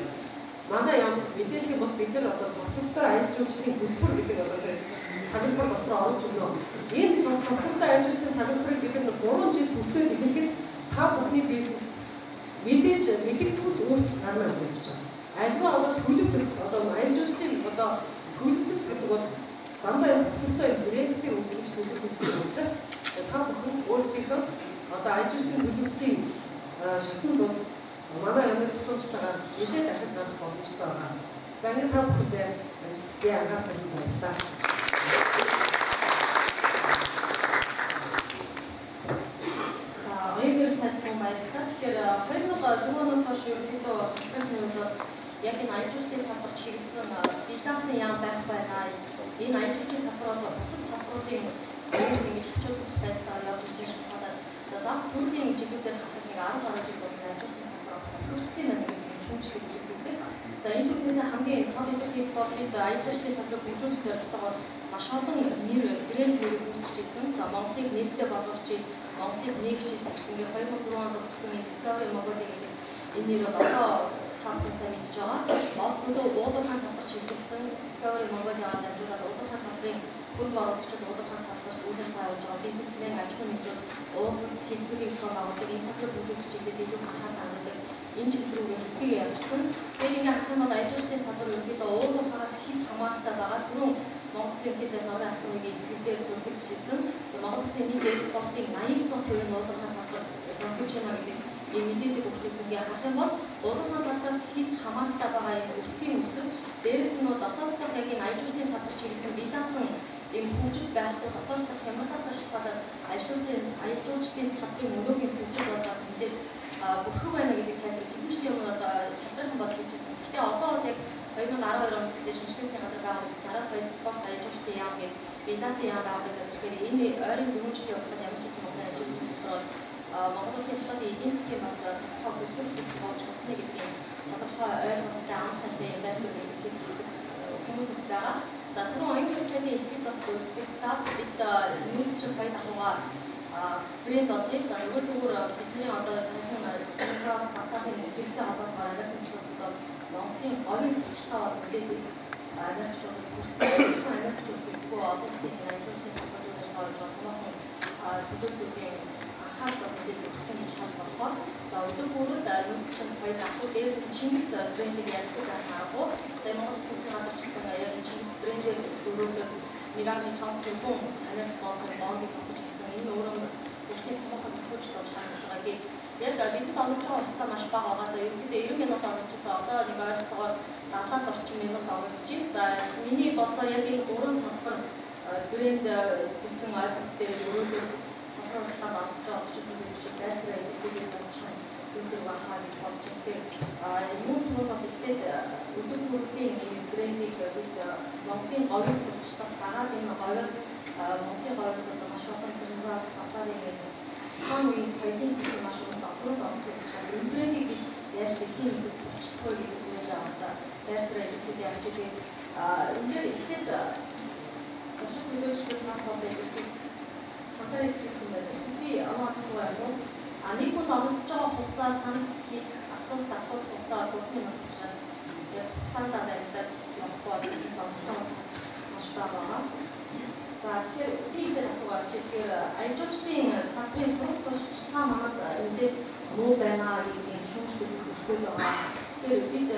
манай яамд мэдээлэх бол бид нар одоо тогтвортой аял жуулчлалын хөтөлбөр гэдэг одоо цаглбар дотор оруулж өгнө. Энэ тогтвортой аял жуулчлалын цаглбарыг бид нар 3 жил хөтлөөд эхлэхэд та бүхний бизнес мэдээж мэдээлэлс өөрчлөлт гарна гэж байна. Альва одоо төлөвлөлт одоо аял жуулчлалын одоо төлөвлөлт гэдэг бол дандаа тогтвортой брендтэй үүсгэж төлөвлөлт учраас та бүхэн өөрсдийнхөө одоо аял жуулчлалын төлөвлөлтийн шатнд бол манай яамны тусламжтайгаар нэлээд дахин зарах боломжтой байгаа. За энэ та бүхэндээ ажлын анхаарал тавьлаа. За оюун сайдсан баярлалаа. Тэгэхээр 2006 оноос хойш ерөнхийдөө спортын хувьд яг энэ аял жуулчлалын салбар чиглэсэн бидаасан яам байх байлаа. Энэ аял жуулчлалын салбар бол бусад салбаруудын ингэж хачуулах тайлбараар явж ирсэн шиг байна. За зав сүүлийн жилүүдээр хатад нэг 10 жил болсон аял жуулчлалын салбар хөгжсөн байна гэж шүүмжлэх хэлдэг. За энэ чиглэлээс хамгийн тод хэлбэл бол бид аял жуулчлалын салбарыг хөгжүүлэх зорилготойгоор маш олон брэндүүдийг үүсгэж ирсэн. За Монголыг нээлттэй болгож, Монголыг нээгч ингээд 2003 онд өгсөн Discovery Mongolia гэдэг энэ нэр бол одоо таамагласан мэдж байгаа. Монгол төлөө уулуурхай салбар чиглэгдсэн Discovery Mongolia-аар дамжуулаад уулуурхай салбарын бүр бодлогчид уулуурхай салбарт үйл ажиллагаа явуулж байгаа бизнесмен аж ахуйн нэгжүүд уулзалт хэлцүүрийг зохион байгуулдаг, энэ салбарыг хөгжүүлэх чиглэлд илүү анхаарал хандуулдаг энэ чиглэл рүү хэлбэрээ явуулсан. Тэгээд ингээд харах юм бол аял жуулчлалын салбар ерөнхийдөө уулуурхайгаас хэд хамааралтай байгаа. Түрүүн Монгол Улсын хязгаар нурын алтныг илэрхийлээд бүрдэгдчихсэн. Монгол Улсын нийт экспортын 89% нь уулуурхай салбар зориулж байна гэдэг ийм мэдээлэл өгчүүлсэнгээ харах юм бол уулуурхай салбараас хэд хамааралтай байгаа энэ өртгийн өсөв. Дээрээс нь дотооддох яг энэ аял жуулчлалын салбар чиглэсэн бие даасан ийм хөгжил байхгүй дотооддох хямралаас шалтгаалаад аял жуулчлалын салбарын өнөөгийн хөгжил бодоос мэдээд бүрхэг байна гэдэг тайлбар хэдэн жилийн өмнө одоо салбарын бодол хийжсэн. Гэхдээ одоо бол яг 2012 оноос эхлээд шинжилгээний газар байгуулагдсан Сараас соёл спорт аял жуулчлалын яам гэдэг бие даасан яам байгуулагдаад тэгэхээр энэ ойрын 4 жилийн хугацаанд ямар ч гэсэн Монголын аял жуулчлалын салбар Монгол Улсын хотын эдийн засгийн бас тодорхой хөдөлгөөн болж чадна гэдгийг тодорхой ойлголттой ам сантай юм байсаар хэлсэн хүмүүс бас байгаа. За түрүүн оюун сайдын хэлхийд бас үлдээлээ. Бид нүүрч соёл ахуйгаа брэнд бодлыг за нөгөөдгөр бидний одоо санхүүн бизнес баталгын хэрэгтэй холбоотойгоор Америкээс одоо Монголын говийн сэтгчтэй бол мэдээлэл Америкчууд хүрсэн Америкчууд хэлбүү олон улсын аял жуулчлалын салбаруудад тооцоо томоохон төлөвлөлтийн анхаарал мэдээлэл өгсөн гэж бодлоо. За өдөрт нүүрч соёл ахуй дээрс Чингис брендийг ялгаж авах. За Монгол Улсын газар гэсэн яг Чингис брендийг дөрөвлөд 1.5 тэрбум Америк долларын бондыг босож ирсэн. Энэ өөрөө тийм томоохон сахиуч болж харагдаж байгаагийн яг бидний оногч байгаа хугацаа маш бага байгаа. За ерөнхийдөө 90 минут оногчсон. Одоо нэг ойролцоогоор 70-аад орчим минут оногдчих. За миний бодлоор яг энэ гурван салбар брэнд гэсэн ойлголт дээр өөрөөр салбар баталгаанд оролцож байгаа очилтны хэрэгжил дайсраа илэрхийлэх болчихсон зүйл들 бахаа гэж бодож байна. Тэгэхээр юм түрүүнд бас эхлээд өдөр бүрийн энэ брендийг бид Монголын говийн сурчдад дагаад энэ говьоос Монголын говьоос маш олон транзакц баталгааны Хонгийн соёлын төлөв маш олон давхрууд онцлог учраас энэ брендийг яаж дэлхийн нийтэд сурчлахгүй гэж үзэж аваасаа дайсраа илэрхийлэх явж байгаа. Ингээд эхлээд зочид төлөөлөгчдөөс хамаатай илэрхийлэх санхүүгийн хэлбэр юм байна. Би анхаасаа юм. Нэг хүн оногдож байгаа хугацаа санал хийх асуулт хугацаа 3 минут учраас яг хугацаанд баригдаад явахгүй байна. Маш бага. За тэгэхээр би ихэд асуугаа. Тэгэхээр аялжуулагчдын салбарын сургалтын манад энэ муу байна гэдэг шүүмжлэг өгдөг байгаа. Тэгэхээр бид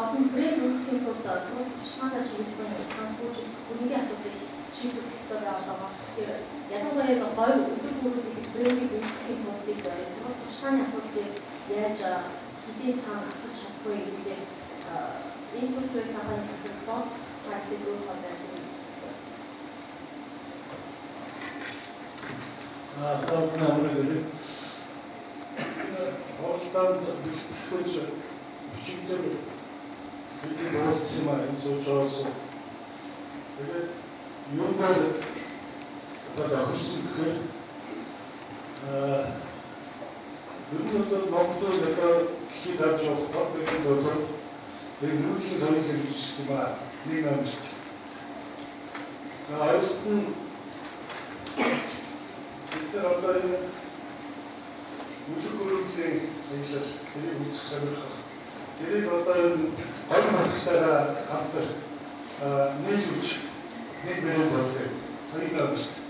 олон брэнд үүсгэхийн тулд сургалтын чиглэсэн санхүүжилт үнэгийн асуудлыг шийдвэрлэх ёстой байгаа. Тэгэхээр ялангуяа нэг гоё өдөр бүрийн брендийг үүсгэхийн тулд бид сургалтын асуудлыг яаж хэдийн цаана асууж чадахгүй гэдэг энэ төрлийн компани зөвлөлт тактик өөрөөр хэлбэл Там намерили Оролтанд бэлтгэж бичигдэр сэдвийг оруулсан юм сууж байгаа. Тэгээд юугаар тохирсон гэхээр өнөөдөр Монголд одоо дэлхийд харж байгаа бол бидний төлөв энэ нүүдлийн соёл хэрэгжих юм аа. Нэг юм шүү дээ. За хоёрт нь тэр одоо энэ үлгэрүүлийн сэглэл тэрийг үүсгэх сонирхох. Тэрийг одоо энэ хоёр марталтайгаа хамтар нийлүүлж нэг брэнд болов. Хоёр юм шүү дээ.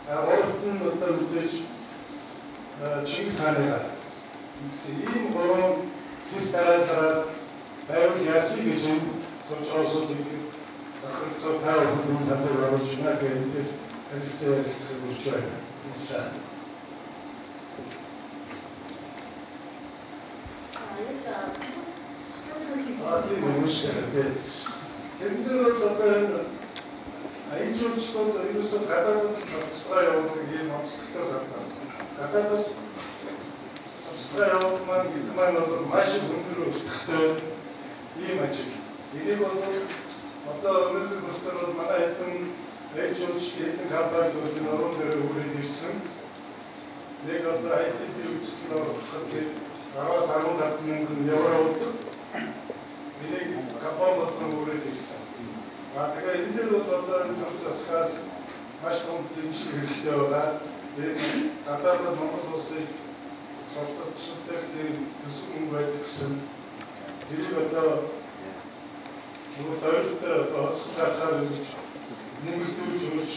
За өөрт нь одоо мэдээж Чингис хаанаа гэсэн ийм гурван хэс дараалал байвал яасан гэж сууж авсан зүйл захирцоо таа хүн санал оруулж байна гэдэг хэлцээ өгч байна. Тийм үнэхээр тэндэр бол одоо аялжуулагчдод ерөөсөө гадаадд савсгаа явуулдаг ийм онцлогтой санаа. Гадаадд савсгаа явуулах маань гэдэг маань бол маш өндөр өсөлттэй ийм ажил. Энийг бол одоо өнөөдөр бүртэр бол манай хэдэн аялжуулагч хэдэн компаниуд энэ орон дээр үрээд ирсэн. Нэг одоо ITB үзэл ороход 10-15 мянган евро болдог. Энийг компани болгон үрээд ирсэн. Тэгээ энэ дээр бол одоо энэ засгаас маш том дэмжлэг хэрэгтэй байгаа. Тэгээд гадаадд Монгол улсыг сурталчилдаг тийм төсөв мөнгө байдаг гэсэн тэрийг одоо нөгөө тойролтой одоо хоцрохаар нэмэгдүүлж өгч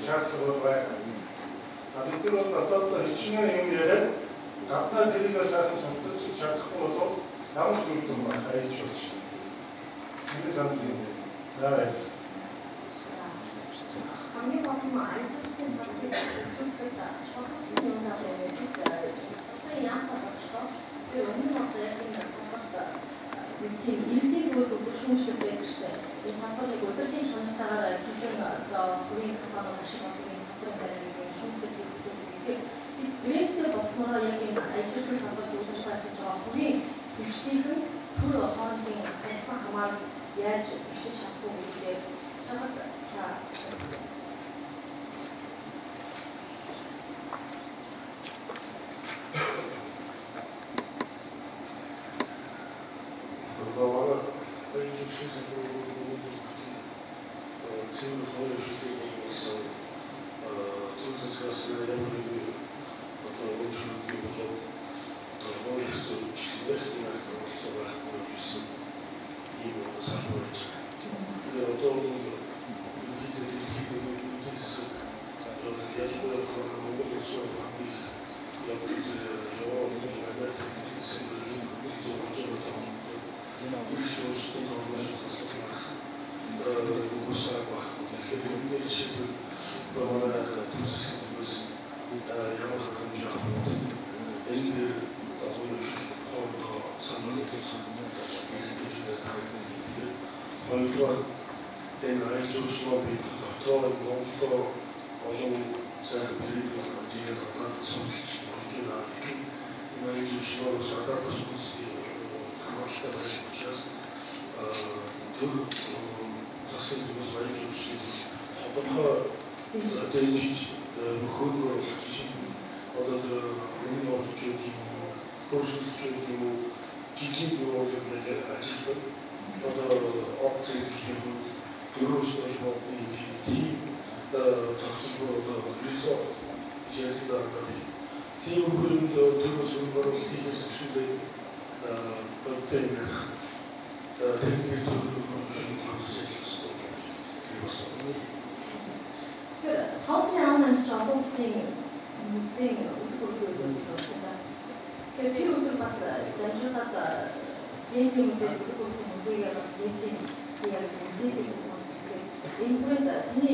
шаардлага байна. Бид нар бол одоо хичнээн юм яриад гаднаа тэрийг сайхан сурталчилж чадахгүй бол ямар ч үр дүн байх айж болж. Энэ санал юм. За. хамгийн гол нь аялжуулагчдын салбарыг хөгжүүлэхэд чухал юм байна. Салбарын яам болчихсон. Тэр өмнө нь одоо яг энэ салбарт нэг тийм иргэдийн зүгээс өдөршүүлж байдаг шүү дээ. Энэ салбарыг удирдлагын шаналтаараа хэдэн одоо бүрийн компаниуд ашиг болдог энэ салбарын байрыг шүүмжлэх гэдэг. Тэгэхээр бид Грецтэй болсноороо яг энэ аялжуулагчдын салбарт үйлчлүүлж байгаа хувийн төвчдийн төр хоорондын харилцаа хамаарал яаж бичиж чадах вэ гэдэг чамд ямар хэмжээнд энэ дээр дагуулж хоолой санагдсан хоёрдугаар энэ айлчлал бид дотроо Монголдо олон сайн билет авчирдаг гадаад сонголт байна. Энэ айлчлал гадаад сонголтын хамгаалалттай байх учраас тэр засгийн зүгээс айлчлал тодорхой дэмжиж хөргөөр одоо өмнө одож юм уу, төвшөлж юм уу, жилийн дуурайг ажилладаг. Одоо опцийг юм ерөөсөө шоуны тийм цогцлол одоо ресурс järgida тийм үгэнд төрөөсөө борлуулалтын хэсгүүдээ бодтойнах техник Таусын аавнаас олон улсын музейн үйлдвэрлэлүүд байна. Тэгэхээр тэр өдөр бас дамжуулаад Ленин музей үйлдвэрлэлийн музейгээ бас нээлтийн яг нээлтийг сонсдог. Энэ бүрд таны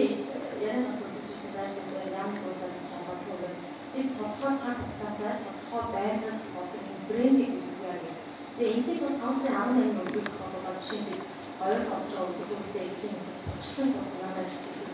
ярианаас үлдчихсэн байрсан дээр ямар зүйлсүүд байгаа вэ? Бид тодорхой цаг хугацаатай тодорхой байрлал болон брендинг үүсгэх яг. Тэгээ энэний тул Таусын аавны үйлдвэрлэх болоод жишээ нь оюун сонсроо үйлдвэрлэлээ эхийн сурчлан ямар ажиллах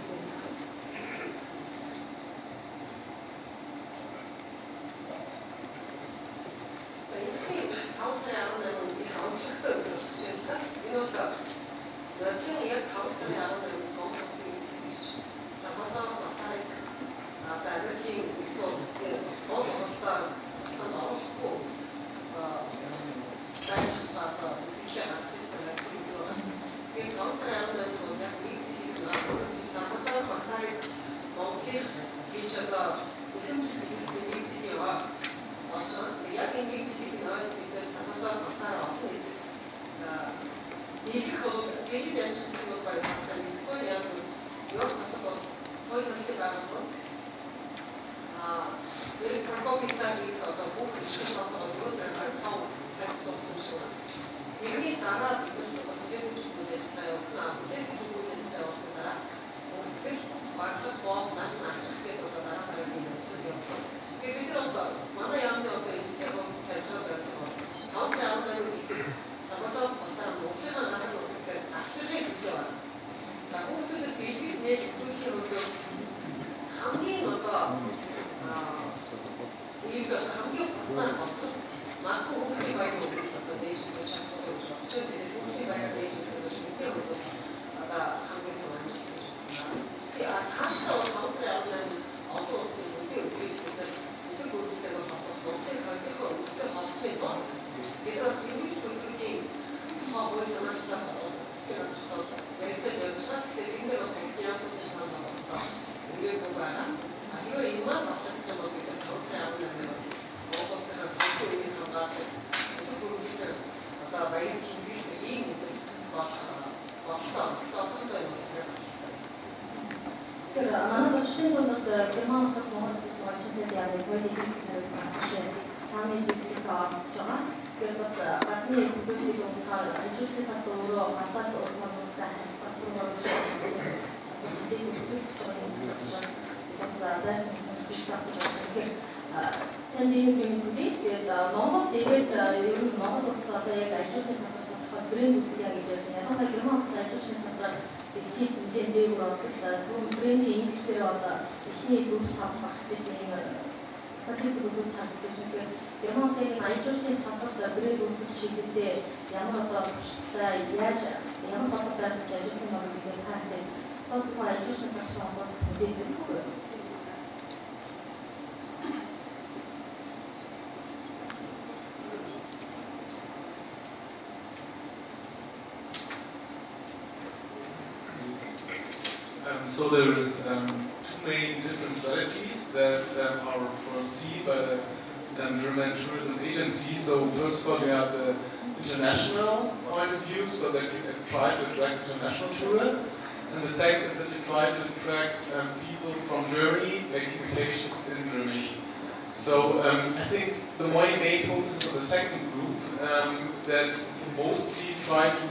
So there's two main different strategies that are foreseen by the German Tourism Agency. So first of all, you have the international point of view, so that you can try to attract international tourists. And the second is that you try to attract people from Germany making vacations in Germany. So I think the main focus is on the second group, that mostly try to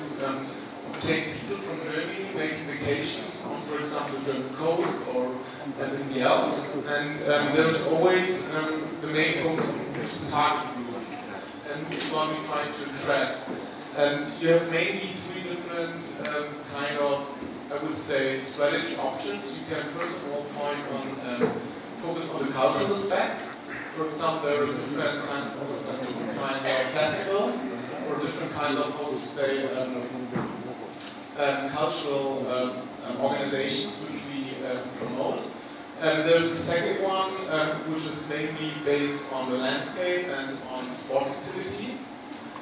obtain people from Germany making vacations on, for example, the German coast or in the Alps. And there's always the main focus on which the target group and which one we're trying to attract. And you have mainly three different kind of, I would say, strategy options. You can first of all point on focus on the cultural aspect. For example, there are different kinds of festivals or different kinds of, how to say, cultural organizations which we promote. And there's the second one, which is mainly based on the landscape and on sport activities,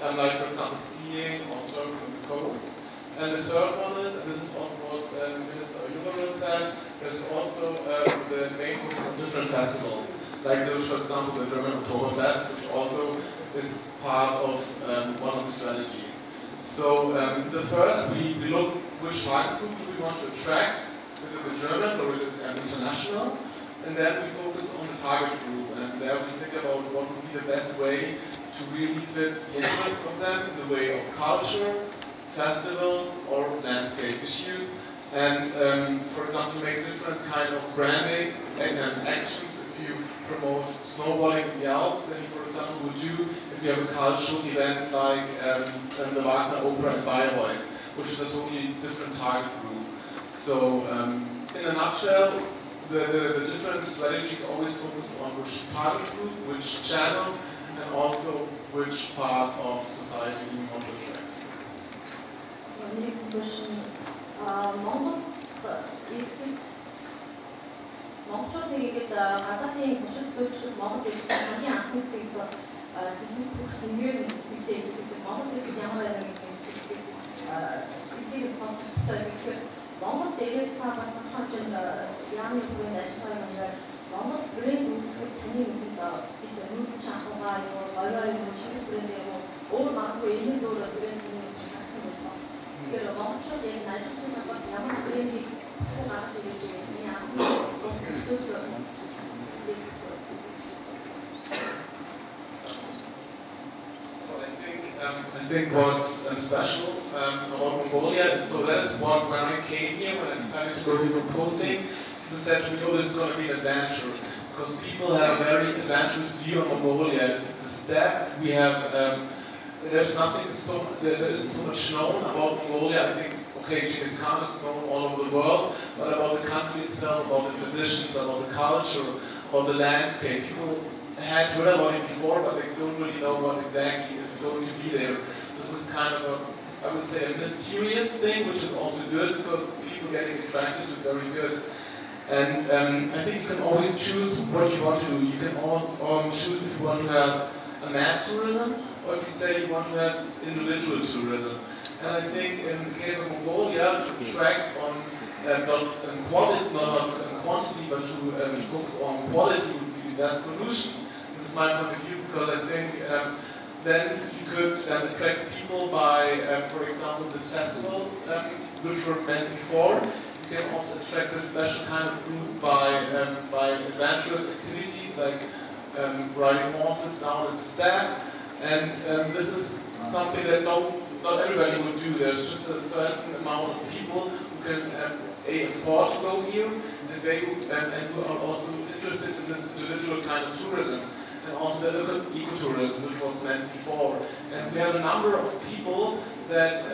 like for example skiing or surfing on the coast. And the third one is, and this is also what Minister Junger said, there's also the main focus on different festivals. Like there's, for example, the German Oktoberfest, which also is part of one of the strategies. So the first, we look which target group do we want to attract. Is it the Germans or is it international? And then we focus on the target group, and there we think about what would be the best way to really fit the interests of them in the way of culture, festivals, or landscape issues. And for example, make different kind of branding and actions. If you promote snowboarding in the Alps, then you, for example, would do if you have a cultural event like the Wagner Opera in Bayreuth, which is a totally different target group. So, in a nutshell, the different strategies always focus on which target group, which channel, and also which part of society we want to attract. Next question. Монголчуудыг ихэд гадаадын зочид төлөвшөд Монгол ирсэн хамгийн анхны сэтгэл зөвхөн бүх зингээр сэтгэлээ хэлдэг. Монгол ирсэн ямар нэг сэтгэлийг сонсохтой тэгэхээр Монгол дээрээс та бас хэмжээнд яамны хүрээнд ажиллаж байгаа юм байна. Монгол брэнд үүсгэх таны нүдэнд бид нүүдэл чанхуугаа юу, гоёо юу, шинэ брэнд юу, өөр магадгүй энэ зөөр брэнд юм хатсан байж бас. Тэгэхээр монголчууд яг найдварчлан самбарт ямар брэндийг гаргаж ирсэн юм яа. So I think what's special about Mongolia is, so that is what, when I came here, when I decided to go here for posting, people said to me, oh, this is going to be an adventure. Because people have a very adventurous view on Mongolia. It's the steppe. We have, there isn't so much known about Mongolia. I think, okay, Genghis Khan is known all over the world, but about the country itself, about the traditions, about the culture, about the landscape. People had heard about it before, but they don't really know what exactly is going to be there. This is kind of a, I would say, a mysterious thing, which is also good because people getting attracted to it very good. And I think you can always choose what you want to do. You can choose if you want to have a mass tourism, or if you say you want to have individual tourism. And I think in the case of Mongolia, to attract on not quantity, but to focus on quality would be the best solution. This is my point of view, because I think then you could attract people by, for example, these festivals, which were meant before. You can also attract a special kind of group by adventurous activities like riding horses down at the steppe. And this is something that not everybody would do. There's just a certain amount of people who can afford to go here, and who are also interested in this individual kind of tourism, and also the ecotourism, which was meant before. And we have a number of people that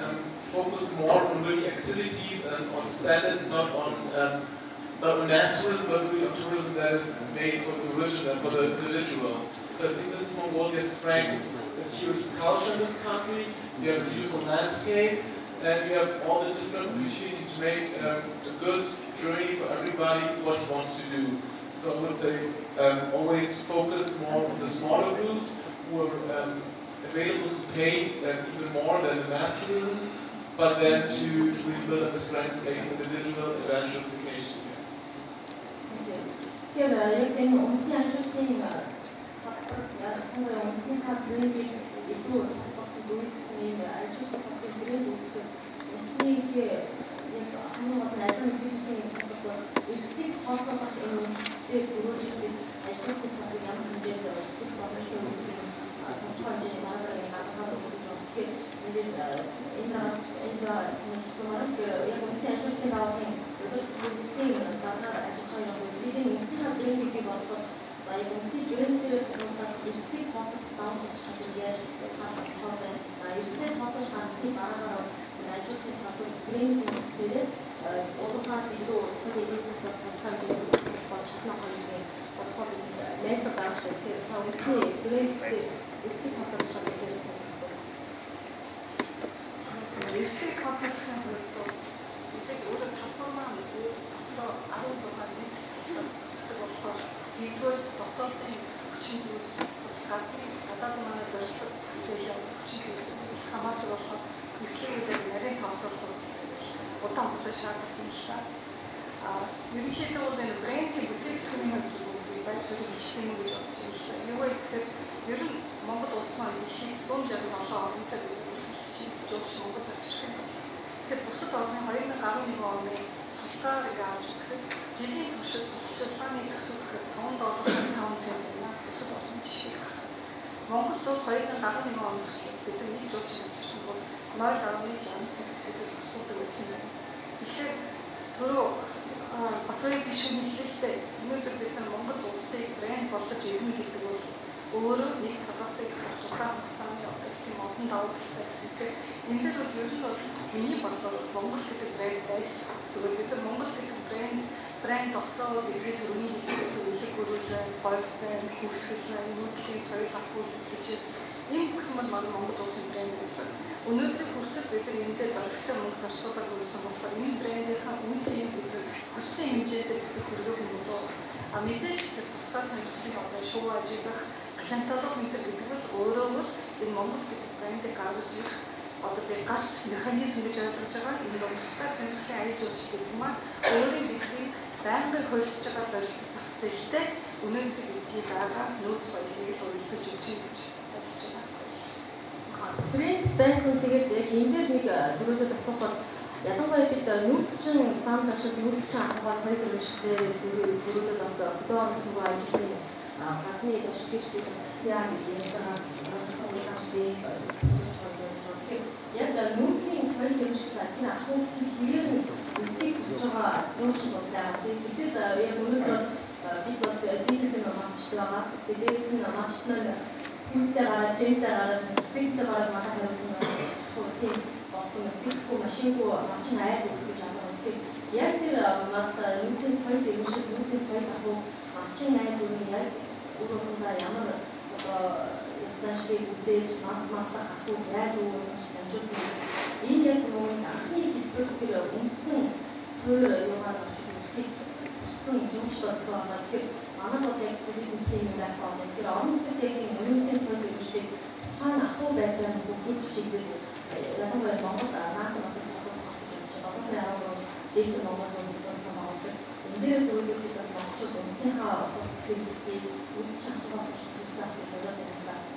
focus more on really activities and on standard, not on mass tourism, but really on tourism that is made for the original, for the individual. So I think this is Mongolia's strength. That here is culture in this country, you have a beautiful landscape, and you have all the different opportunities to make a good journey for everybody what he wants to do. So I would say always focus more on the smaller groups who are available to pay even more than the mass tourism, but then to really build up the strengths, make individual adventurous vacation here. Онцныхаа брендийг илүү тусгасан дүүрсэн юм ажил засгийн брэнд үүсгэх онцны яг хамгийн гол нь адилхан бизнесийн салбарт эрсдэл хооцоолох энэ үндэстэй дөрөвжлөлт ажлын салбар ямар хэмжээнд зөв боломжтой вэ? Тодорхой хэмжээний маргааны гадаад болох тэгэхээр энэ сумаар яг онцны ажлын даалгаврын бодоход за яг үндэсний гэрээсээр тулгуурлаад эрсдийг тооцох давуу тал яаж хааж болох вэ? Эрсдийг тооцож хангасны дараагаар ажлын салбар брендинг процессээр улгаас илүү улсад эдийн засгаас татах болж чадна хоёрын бодоход найзлага гаргаж байна. Тэгэхээр та үндэсний брендинг эрсдийг тооцох шалтгаан гэдэг нь эрсдийг тооцоохын хувьд мэдээж өөрөө салбар маань дотроо 16 нийт салбараас бүтдэг болохоор нэгдүгээр дотоодын хүчин зүйлс бас гадаад манай зорилцох зах зээлийн хүчин зүйлсээс хамаардаг болохоор эрсдлүүдээр нарийн тооцоолох удаан хугацаа шаарддаг юм шиг байна. Ерөнхийдөө энэ брендинг бүтээгдэхүүний хувьд байр суурийг бичлэн гэж бодож байна. Юу вэ гэхээр ер нь Монгол улс маань дэлхийд 167 орнтой үлсэлцэж жуулч Монгол авчрахын тулд тэгэхээр бусад орны 2011 оны султаарыг авч үзэхэд жилийн туршид судалгааны төсөв гэхэд $5.5 цент байна. Бусад орны жишээ. Монголд бол 2011 онд бид нэг жуулч авчрахын тулд $0.60 цент гэдэг асуудал байсан юм. Тэгэхээр түрүү Батбаягийн гишүүн хэллээ өнөөдөр бид нар Монгол улсыг брэнд болгож ирнэ гэдэг бол өөрөө нэг талаасаа их удаан хугацааны одоо тийм одон давуу талтай гэсэн. Тэгэхээр энэ дээр бол ер нь бол миний бодлоор Монгол гэдэг брэнд байсан. Зөвхөн бид нар Монгол гэдэг брэнд дотроо бидний төрөний хэлээс үлэг гөрүүлэн, голф брэнд, хүсгэл, нүүдлийн соёл ахуй гэж энэ бүх юм маань Монгол улсын брэнд байсан. Өнөөдөр хүртэл бид нар энэ дээр дөрөвтэй мөнгө зарцуулдаг байсан болохоор энэ брэндийнхаа үнцийг бид хүссэн хэмжээтэй бид хүргэх юм болоо. Мэдээж тэр тусгай сонирхлын одоо шоу ажиглах каталог гэдэг бол өөрөө энэ Монгол гэдэг брендийг гаргаж ирэх одоо би гарц механизм гэж ойлгож байгаа. Энэ бол тусгай сонирхлын аяж үйлч гэдэг маань өөрийн бидний байнгын хөлсөж байгаа зорилт зах зээлтэй өнөөдөр бидний байгаа нөөц баялагийг л үйлдвэрлэж өгч юм гэж ойлгож байна. Брэнд байсан тэгээд яг энэ дээр нэг дөрөвдөд асуухад ялангуяа бид нүүдчин зам зашид нүүдчин ахуйгаас хоёр зэрэгтэй дөрөвдөд бас одоо түрүү ажилтны гадны төвшөлтийг бас яа гэж юм бас хавуулсан яг нүүдлийн соёл хэрэгжил тийм ахуй хэвээр үнцгийг хүсэж байгаа жуулч бодлоо. Тэгэхээр яг өнөөдөр бид бол дийлхэн маачтай байгаа. Дээрээс нь маачт нь хүнстэй гараад, джинстэй гараад, мотоциклтэй гараад манай хариулт нь тийм болсон мотоциклгүй машингүй мачин айл гэж аамаа. Тэгэхээр яг тэр нүүдлийн соёл хэрэгжил, нүүдлийн соёл ахуй мачин айл нь яг өөрөөр ямар ясаашгүй үдээж масах ахуй яаж өөрөөр амжуулах энэ яг нөгөө анхны хэлбэр тэр үндсэн суурь яваад үзхийг хүссэн жуулч бодлого байгаа. Тэгэхээр манай бол яг туризм тийм юм байх байна. Тэгэхээр орон нутгийн яг энэ өнөөдрийн соёл хэрэгжлийг тухайн ахуй байдлаар хөгжүүлэх чиглэл ялангуяа Монгол наадмаас бодосон яваа дээл Монгол улсаас байгаа. Энэ дээр зөвлөлт бас монголчууд үндэснийхээ хөдөлгөөнийг үдч чадхаас хүсэж байгаа гэж бодож байна.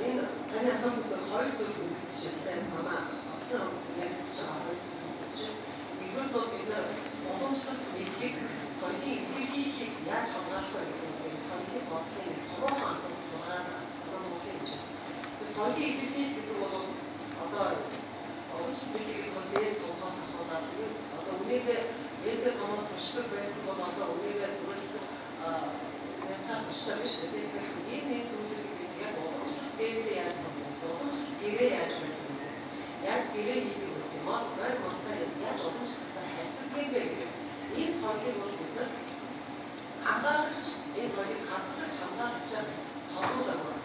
Энэ таны асуултад хоёр зүйл үлдчихжээ. Манай олон хүмүүс ярьж байгаа хоёр зүйл үлдчихжээ. Нэгдүгээр бол бид нар уламжлалт мэдлэг соёлын илэрхийллийг яаж хамгаалах вэ гэдэг соёлын бодлогын томоохон асуудал байгаа Монголын юм шиг. Соёлын илэрхийлэл гэдэг бол одоо уламжлалт мэдлэгийг бол дээс тухаас ахуулаад одоо үнэхээр дээсээ томоо туршдаг байсан бол одоо үнэхээр зөвлөлт цааш туршдаг биш үү? Тэгэхээр энэ зүйлийг бид яг уламжлалт дээсээ яаж хамгаалах вэ? Уламжлалт гэрээ яаж хийх вэ? Яаж гэрээ хийх вэ? Мод байр модтай яаж уламжлалсаар харьцах юм бэ гэдэг. Энэ соёлыг бол бид нар хамгаалагч, энэ соёлыг хадгалагч, хамгаалагч тодруулах.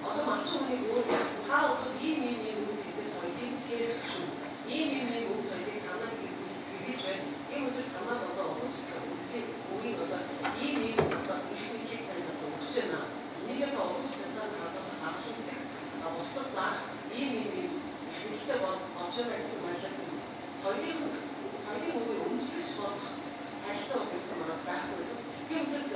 Одоо малчин хүний өөр та бол ийм үнцтэй соёлыг хэрэгж шүү. Ийм үн соёлыг танаа гэж байна. Энэ үсэс танаа одоо уламжлалт үеийн одоо ийм одоо ихэнхийг таньд өгч байна. Нэгэд уламжлалсаар хадгалах авч үзэх бусдад заах ийм хэрэгтэй болж байгаа гэсэн байлаа. Соёлын үеийг өмчлөж болох харилцаа болсон манад байхгүйсэн. Би үсэс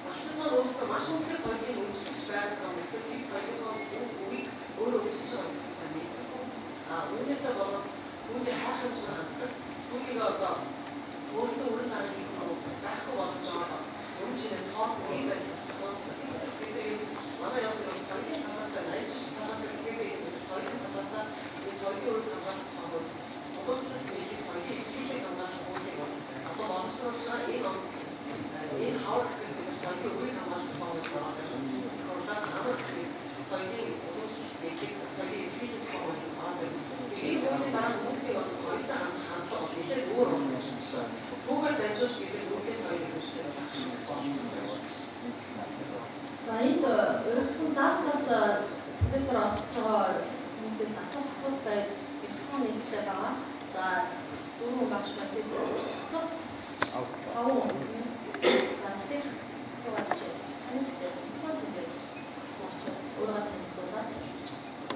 малчин маань өөрөөсөө маш өндөр соёлыг өмчлөж байгаа юм. Тэгэхээр соёлын үеийг өөрөө өмчлөж байгаа гэсэн мэдээ. Үүнээсээ болоод үүний хайх хэмжээ ханддаг. Түүнийг одоо өөрсдөө өрн тарихыг байхгүй болгож байгаа. Өмчлөж тоот үеийг байлгаж байгаа. Тэгэхээр манай яг нэг соёлын талаас нь ажиж талаас нь гэсээ соёлын талаас нь соёлын үеийг хамгаалах бол уламжлалт мэдлэг соёлын илэрхийлэл хамгаалах хуулийг бол завсруулж байгаа энэ хавар гэдэг нь соёлын үе хамгаалалт боомж байгаа. Хурлаар намайг соёлын уламжлалт биелэх соёлын эрхлэлт боомж байгаа. Энэ үеийн дараа хүмүүсийн соёлтой хандлага бол нэлээд өөр болно. Түүгээр дамжуулж бид үеийн соёлыг үүсгэж байна. За энд өргөцсөн залтаас бид нар олцгоо хүмүүсээс асуух байд микрофон нэртэй байгаа. За дөрөв багш бид асуух таван за тэр асуугаад хүмүүстэй микрофон дээр өөрөө хэлцүүлээ.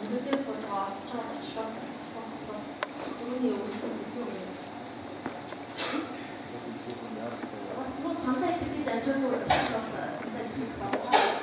Өнөөдөр сууж байгаа олцгоо зочдоос асуух үүний өөрсдөө сэтгэл бас мөн санаа итгэж амжаагүй зочдоос санаа итгэж байгаа.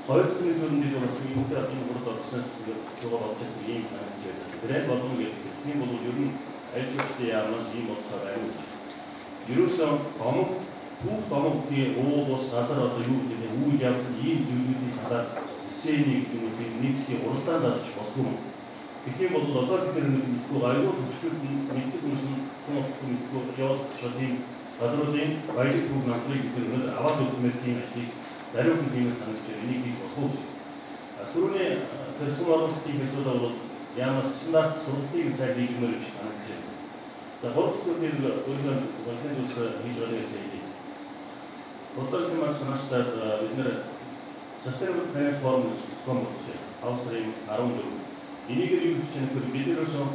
хоёр дахь зүйлүүд нь бас энэ урд орсноос зугаа бодож ийм санагдаж байна. Брэнд болгоно гэдэг. Тийм бол ер нь ажлчдын яамаас ийм бодсоор ариуч. Ерөөсөн гомог бүх гомогын уулс газар одоо юу гэдэг нь үйл явдал ийм зүйлүүдийн талаар эсэнийг нийтийн уралдаан зарж болдгоо. Тэгэх юм бол одоо бид мэдгүй аюул төвчүүд мэддэг хүмүүс нь мэдгүй явуулах чадварын газруудын баялаг төв намтрыг бид өнөөдөр аваад өгмээр тийм ажлыг даруйхан тиймээс санагдаж байна. Энийг хийж болох уу гэж. Түрүүний тэрсэн оруулалтын хэлбэрүүд бол яамаас стандарт сургалтыг сайн хийж өгмөр гэж санагдаж байна. За гол зүйлийг өөрөөр хэлбэл хийж байгаа юм шиг. Бодлогын маань санаачтай бид нэр Sustainable Finance Forum сум болж байна. Австрийн 14. Энийг юу гэж хэлэх вэ? Бид ерөөсөө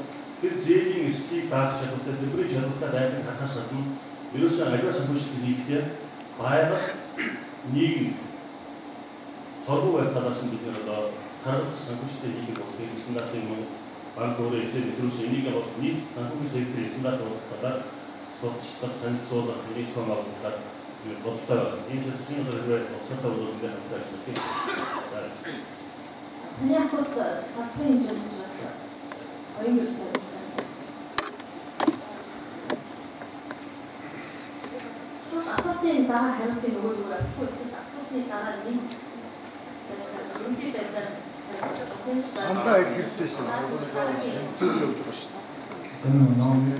тэр зээлийн эсхийг даах чадвартай, төлбөрийн чадвартай байхын хатаас гадна ерөөсөө аливаа санхүүжилт хийхдээ байгаль нийгэм хорвоо байх талаас нь бид нэр одоо харгалзах санхүүжилттэй хийх болох юм стандартын банк өөрөө ихтэй ерөөсөө энийг нийт санхүүгийн секторын стандарт болгохоор сурталчлах, танилцуулах, хийж хамгаалах бодолтой байна. Энэ чинь зөвхөн уцаатай боловсролтой хамтарч байна. Таны асуулт салбарын хэмжээнд учраас оюун ерөөсөө асуултын дараа хариултыг нөгөө авчихгүй эсвэл асуусны дараа нэг ерөнхий байдлаар Андаа их хэрэгтэй шүү. Зүйл өгч байгаа шүү. Санаа номер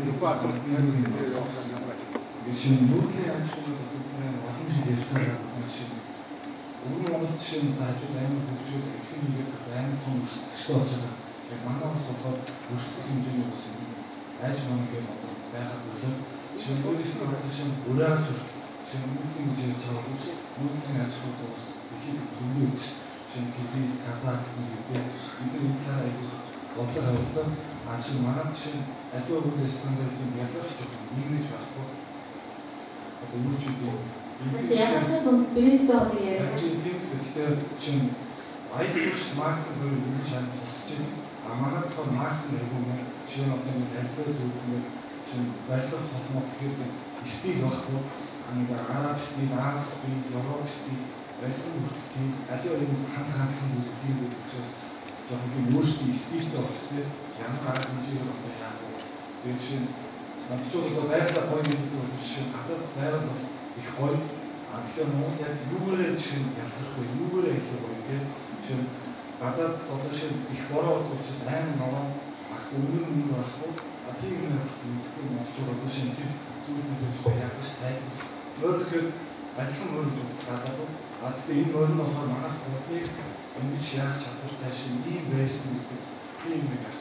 Жишээ нь нүүдлийн ажлууд гэдэг олон жил ярьсан жишээ. Өмнө Монгол жишээ нь таажууд амар хөгжөөд ихэнх үеэр амар том өсөлттэй болж байгаа. Яг манай улс болохоор өсөлт хэмжээний ус айж мангийн одоо байхад болоо. Жишээ нь өөрөөс нь жишээ нь ураач жишээ нь нүүдлийн жишээ чавж нүүдлийн ажлууд ус ихэнх зөвлөж жишээ нь KPS Казак гэдэг бидний энэ цаа бодлого тавьсан. Чи манай жишээ нь аливаа үйл стандартын ялгаач нэгнэж байхгүй. Одоо юу ч юм. яг л бэрэнс байх юм яриа. Тийм гэхдээ чинь IT-ш маркетинг юу ч юм хосч байна. Манай болохоор маркетинг айгүй юм. Чинь одоо нэг ажил зөвхөн чинь байрлал хотмод гэхэд стил байхгүй. Нэг араб стил, аз стил, европ стил, байрлал бүртгэл аливаа юм хандлан тийм учраас жоохон тийм өөрсдийн стилтэй болчихсон. Ямар арга хэмжээгээр одоо яах вэ? Тэгээд чинь монголчууд байгалаа гоё гэдэг бол чинь гадаад байгаль бол их гоё. Тэгэхээр Монгол яг юугээрээ чинь ялгах вэ? Юугээрээ их гоё гэдэг чинь гадаад одоо чинь их бороо учраас аймаг наваа ах өмнө байхгүй. Тийм нэг мэдхгүй монголчууд одоо чинь тийм зүйл мэдээж яахаш тайван. Өөрөөр адилхан мөр гэж гадаад. Тэгэхээр энэ мөр нь болохоор манай хурдыг ингэж яах чадвартай шин ийм байсан гэдэг тийм нэг яг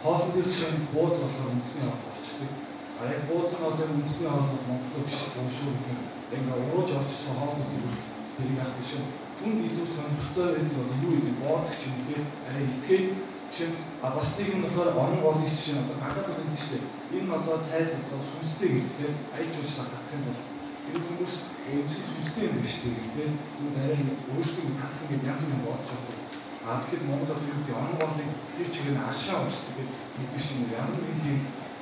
хоолн дээр чинь бууз болохоор үндэсний авах болчихдог. Яг бууз нь бол үндэсний авах бол Монголд биш шүү гэдэг. Ингээ урууж орчихсон хоолнуудыг тэрийг авах биш. Түнд илүү сонирхолтой байдаг одоо юу гэдэг боодог ч юм те арай итгэн чинь бас нэг нь болохоор орон голын чинь одоо гадаад үнд чинь энэ одоо цайз одоо сүнстэй гэдэг те аяж уучлаа татах юм бол энэ хүмүүс энэ чинь сүнстэй юм биш те энэ арай өөрсдөө татах юм янз бүрийн бодож байгаа. Тэгэхээр Монголд юу гэдэг орон голын тэр чигээр ашаа уушдаг гэдэг чинь ямар нэг юм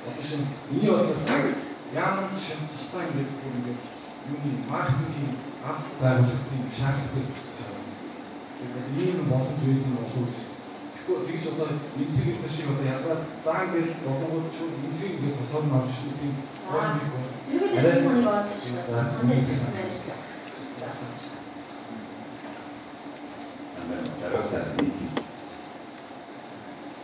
одоо шин миний бодлоор ямар шин тустай юм гэдэг бүр ингээд юуны маркетингийн аль байгууллагын шаардлагатай үүсэж байгаа. Тэгэхээр ийм боломж үүдэн болов. Тэгэхээр тэгж одоо интегрит шиг одоо ялгаад заан гэл болгоод шууд интегрит болохоор навч тийм гоё нэг бол. Юу гэдэг санийг ойлгож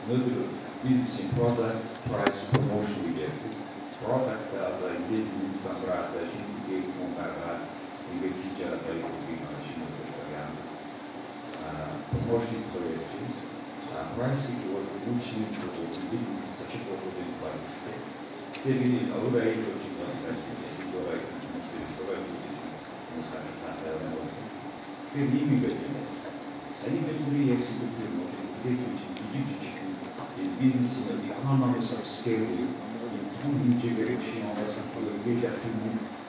Another business in product price promotion гэдэг. Product одоо ингээд юм самбараад шинэ компаниа ингээд хийж байгаа юм машин дээр promotion project. Pricing was reaching to the such a problem by the other age of business in the economies of scale, including generation of data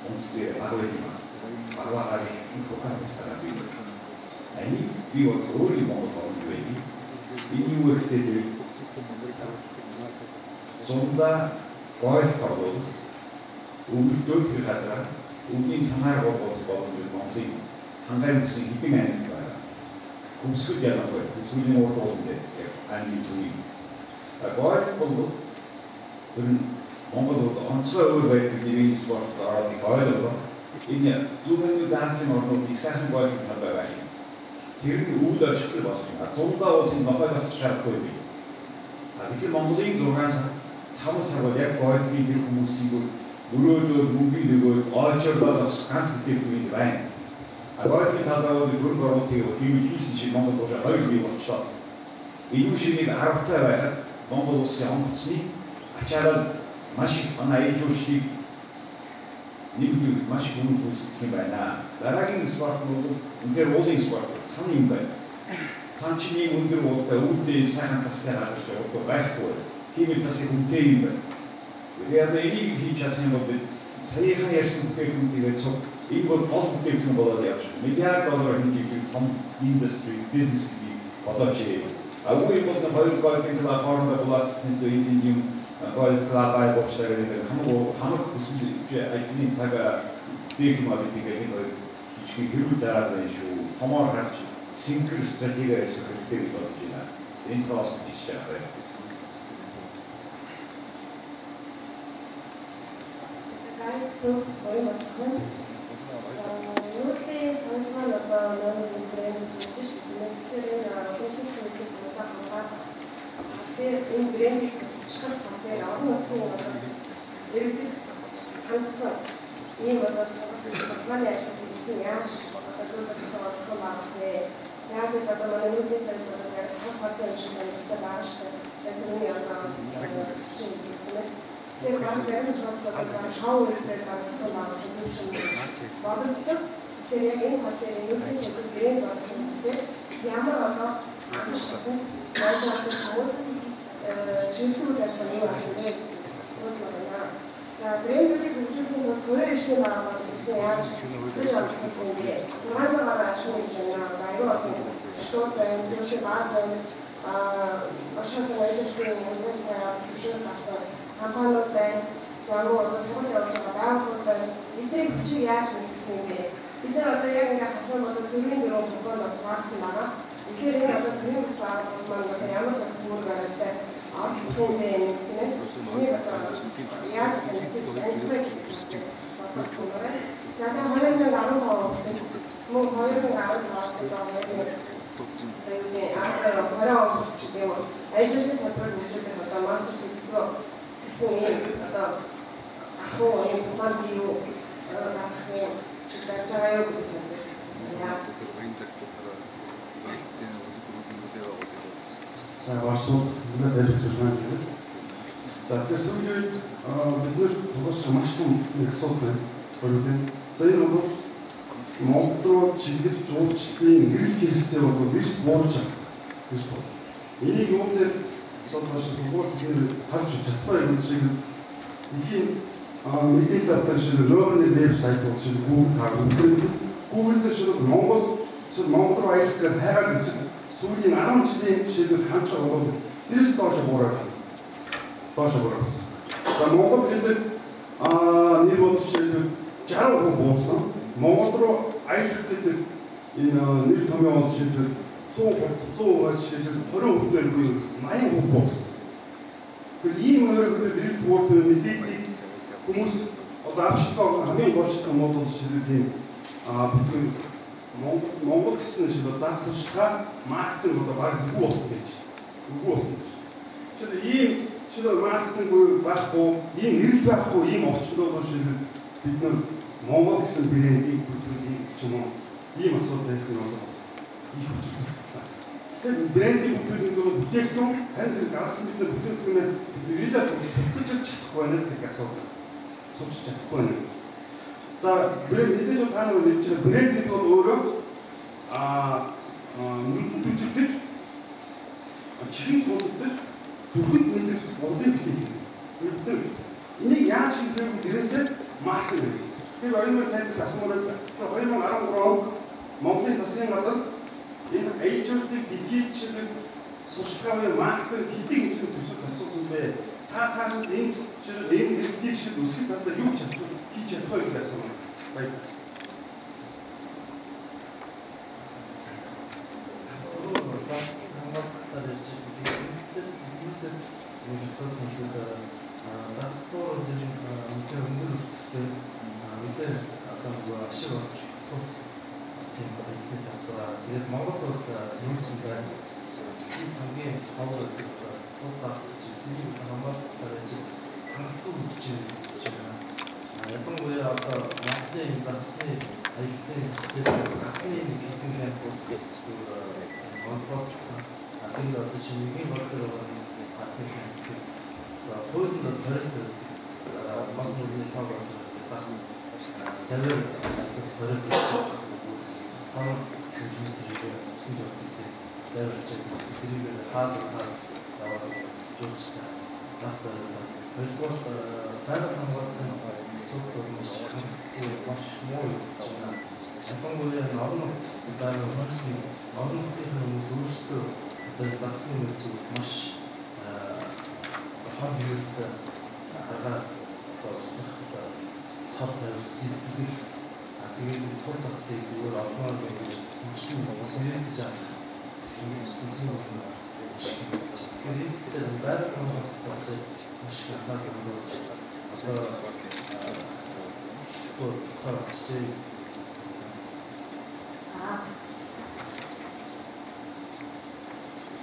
on the and if we were only more already, we knew if there's a Sonda, Goif Pablo, who took the Hazard, who didn't have what was called the Monty, and then see hitting any өвсгөл ялангуяа өвсгөлийн урд ууланд англи түүний гольф бол ер нь Монгол бол онцгой өөр байдлыг нэрийн спортод ороод ойлгоо. Энэ зүүнний дансын орнууд их сайхан гольф талбай байна. Тэр нь өвд очихл болох юм. Зундаа бол энэ нохой болох шаардлагагүй бий. Тэгэхээр Монголын 6 сар 5 сар бол яг гольфын тэр хүмүүсийг өрөөдөө мөнгөний нөгөөд ойчорлоод бас ганц бүтээгдэхүүн байна. Гольфын талбай бол хөрөнгө оруулалтыг хийсэн чинь Монгол улс 2 бий болчихлоо. Энэ шиг нэг 10 таа байхад Монгол улсын онгоцны ачаараа маш их манай ээлжүүлжийг нэг маш их үнэ үүсгэх юм байна. Дараагийн спорт бол үнээр уулын спорт цан юм байна. Цан чиний өндөр уултай үүдээ сайхан застай газар шиг уултай байхгүй. Тийм засыг үнэтэй юм байна. Тэгээд энийг хийж чадах юм бол бид саяхан ярьсан бүтээгдэхүүнтэйгээ цуг энэ бол гол бүтээгдэхүүн болоод явж байна. Миллиард доллар хэмжээний том индастри бизнес гэдэг бодож байна. Агуу юм бол хоёр гольфын клуб хоорондоо булаацсан зүйл юм гольф клуб ай боксер гэдэг хамаг хүсэл ажлын цагаа дэх юм аа гэдэг нэг жижиг хэрүүл зараад байна шүү. Томоор гарч синхр стратеги ажиллах хэрэгтэй гэж бодож байна. Энэ тоос бичиж байгаа. Гайцгүй боёмхон. Нүртэй санхаа одоо нэг брэнд хийж байна. Тэгэхээр энэ хөөсөж хийсэн санхаа хамгаалах. Тэр энэ брэндийг сэтгүүлэх хамтаар орон нутгийн иргэдэд хандсан ийм болоос санхааны ажил хийх яаж одоо зөвхөн онцгой байх вэ? Яг л одоо манай нүртэй санхаа яг хас хацаа юм шиг байна шүү дээ. Яг түрүүний одоо чинь тэр баг зарим зүйлүүд шоу хийхээр багцсан байгаа зүйл бодогдсон. Тэр яг энэ талаар нүртэй санхаа бодоход ямар одоо анх шатнд байж хүмүүс жинсүүд ажиллах юм байна. За брэндүүдийг хөгжүүлэх нь төрөө ишний байгаа гэдэг яаж хийж авсан юм бэ? Зургаанаар ажил хийж байна. Аюу олон шууд байна. Тэр баазан ашиг үйлчлэгийн үйлчлэгээ зөвшөөрөх гэсэн компаниуд байна. За нөгөө сургууль явуулж байгаа байгууллагууд байна. Эдгээр хүчийг яаж нэгтгэх юм бэ? Бид нар одоо яг ингээ хатан бодол төрийн зөрүүн зохиол бол багцсан байгаа. Тэгэхээр энэ одоо төрийн байгууллагууд маань одоо ямар зөв зүгээр байгаад авсан бэ гэсэн юм. Энэ одоо яаж нэгтгэх вэ? За та 2015 мөн 2015-аас ажлын салбарт хөгжүүлэх одоо мастер төлөвлөгөө гэсэн ийм одоо ахуу ийм план бий юу гаргах юм чиглэж байгаа юу гэдэг юм. За баасууд бүгд хэрэгсэлмэн зэрэг. За тэгэхээр сүүлийн бид нар тусч маш том нэг асуудал байна. Өөрөлдөө. За энэ бол Монгол руу чиглэж жуулчлалын эрэлт хэрэгцээ бол вирус буурч байгаа. Вирус боо. Энийг юун дээр асуудал тусгал харж чадахгүй юм шиг ихийн мэдээлэл авдаг шиг нөөний вебсайт бол шиг Google таарсан. Google дээр шиг Монгол руу аялах гэж хайгаад үзсэн. Сүүлийн 10 жилийн жишээлбэл хандлага бол вирус доош буурсан. За Монгол гэдэг нэр бол жишээлбэл 60% буурсан. Монгол руу аялах гэдэг энэ нэр томьёо бол жишээлбэл 100%-аас жишээлбэл 20% дээр буюу 80% буурсан. Тэгэхээр ийм өөрөөр хэлбэл буурсан мэдээллийг хүмүүс одоо авчирсан хамгийн гол шалтгаан бол жишээлбэл бүхэн Монгол гэсэн шиг зарцуулалтаа маркетинг одоо баг үгүй болсон гэж. Үгүй болсон. Тэгэхээр ийм жишээлбэл маркетинг байхгүй, ийм эрэл байхгүй, ийм орчинд бол жишээлбэл бид нар Монгол гэсэн брендийг бүрдүүлэх гэж юм уу? Ийм асуудал их нь бас их хүчтэй. Тэгэхээр брендийг бүрдүүлэх нь бүтээгдэхүүн танд гарсан бид нар бүтээгдэхүүнээ ресерч хийж чадахгүй байна гэдэг асуудал. Сууж чадахгүй байна. За брэнд мэдээж та нар нэг чинь брэнд гэдэг бол өөрөө нүдэнд үзэгдэж чихэн сонсогдож зүрхэнд мэдрэгдэх бодлын бүтээгдэхүүн. Энийг яаж хийх вэ гэвэл дээрээсээ маркетинг. Тэр 2000 асуумаар 2013 он Монголын засгийн газар энэ HR-ийг дэлхийд жишээлбэл сурчлагын маркетинг хэдийн хэмжээнд төсөв зарцуулсан бэ? Та цаана энэ хэрэгтийг шиг өсгөх талаар юу хийж чадах вэ гэж асуусан. Баярлалаа. талаар ярьжсэн. Тэгээд энэ асуудал нь зацтуур нэлээд өндөр өртөлтэй нэлээд одоо ашиг болж цуц тийм бизнес автораа. Тэгээд Монгол бол юусэн байна? Хамгийн хавар цаас гэж нэг хамгаалалт царайч хангалттай хийж байна. Ялангуяа одоо Монголын засны аяллаа зохицуулах гадны хэдэн кампууд Монголцсан. Тэгээд одоо шинэгийн бодлоор гадны кампууд хуулинд тохиолдол Монголын савар зах зэвэр тохиолдол хамаг сэлбэрийг усан жолтой зэвэрч тэрийг хаад яваад жуулчтай заасаа хоёрдугаар байгаль хамгаалалтын асуудал маш муу юм байна. Ялангуяа орон нутгийн байгаль орон нутгийн хүмүүс өөрсдөө одоо засны нөхцөл маш хол юутай агаад тооцох тал тавих тэгээд тул засыг зүгээр олмоор гэж хүчин сэрэж авах юм юм. Тэгээд байгаль хамгаалалт маш хатаа болж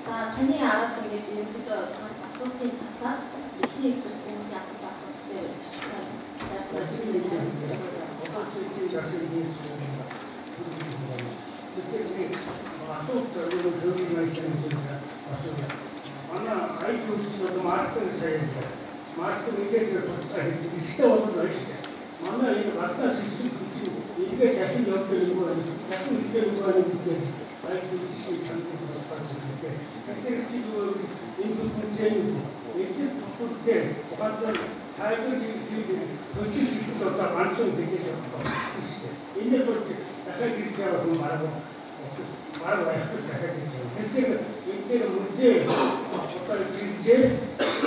За таны араас ингэж ерөнхийдөө асуултын таслаад эхний хэсэг хүмүүсийн асуултыг манай айдуулчид маркетинг сайтай маркетинг мэдээлэл процесс ихтэй болоод байна шүү дээ. Манай энэ гаднаас ирсэн хүчин эргээ дахин явдаг юм байна. Дахин ихтэй юм байна гэдэг айдуулчид чанарын процесс гэдэг. Тэгэхээр чи энэ бүхэн эдгээр бүхэлдээ гадаа хайрыг хөдөлж ихтэй одоо ганцхан гэж байна шүү дээ. Энэ бол дахиад ирж байгаа юм байна. Марго яхад дахиад ирж байгаа. Тэгэхээр эдгээр мөрдөө одоо жишээ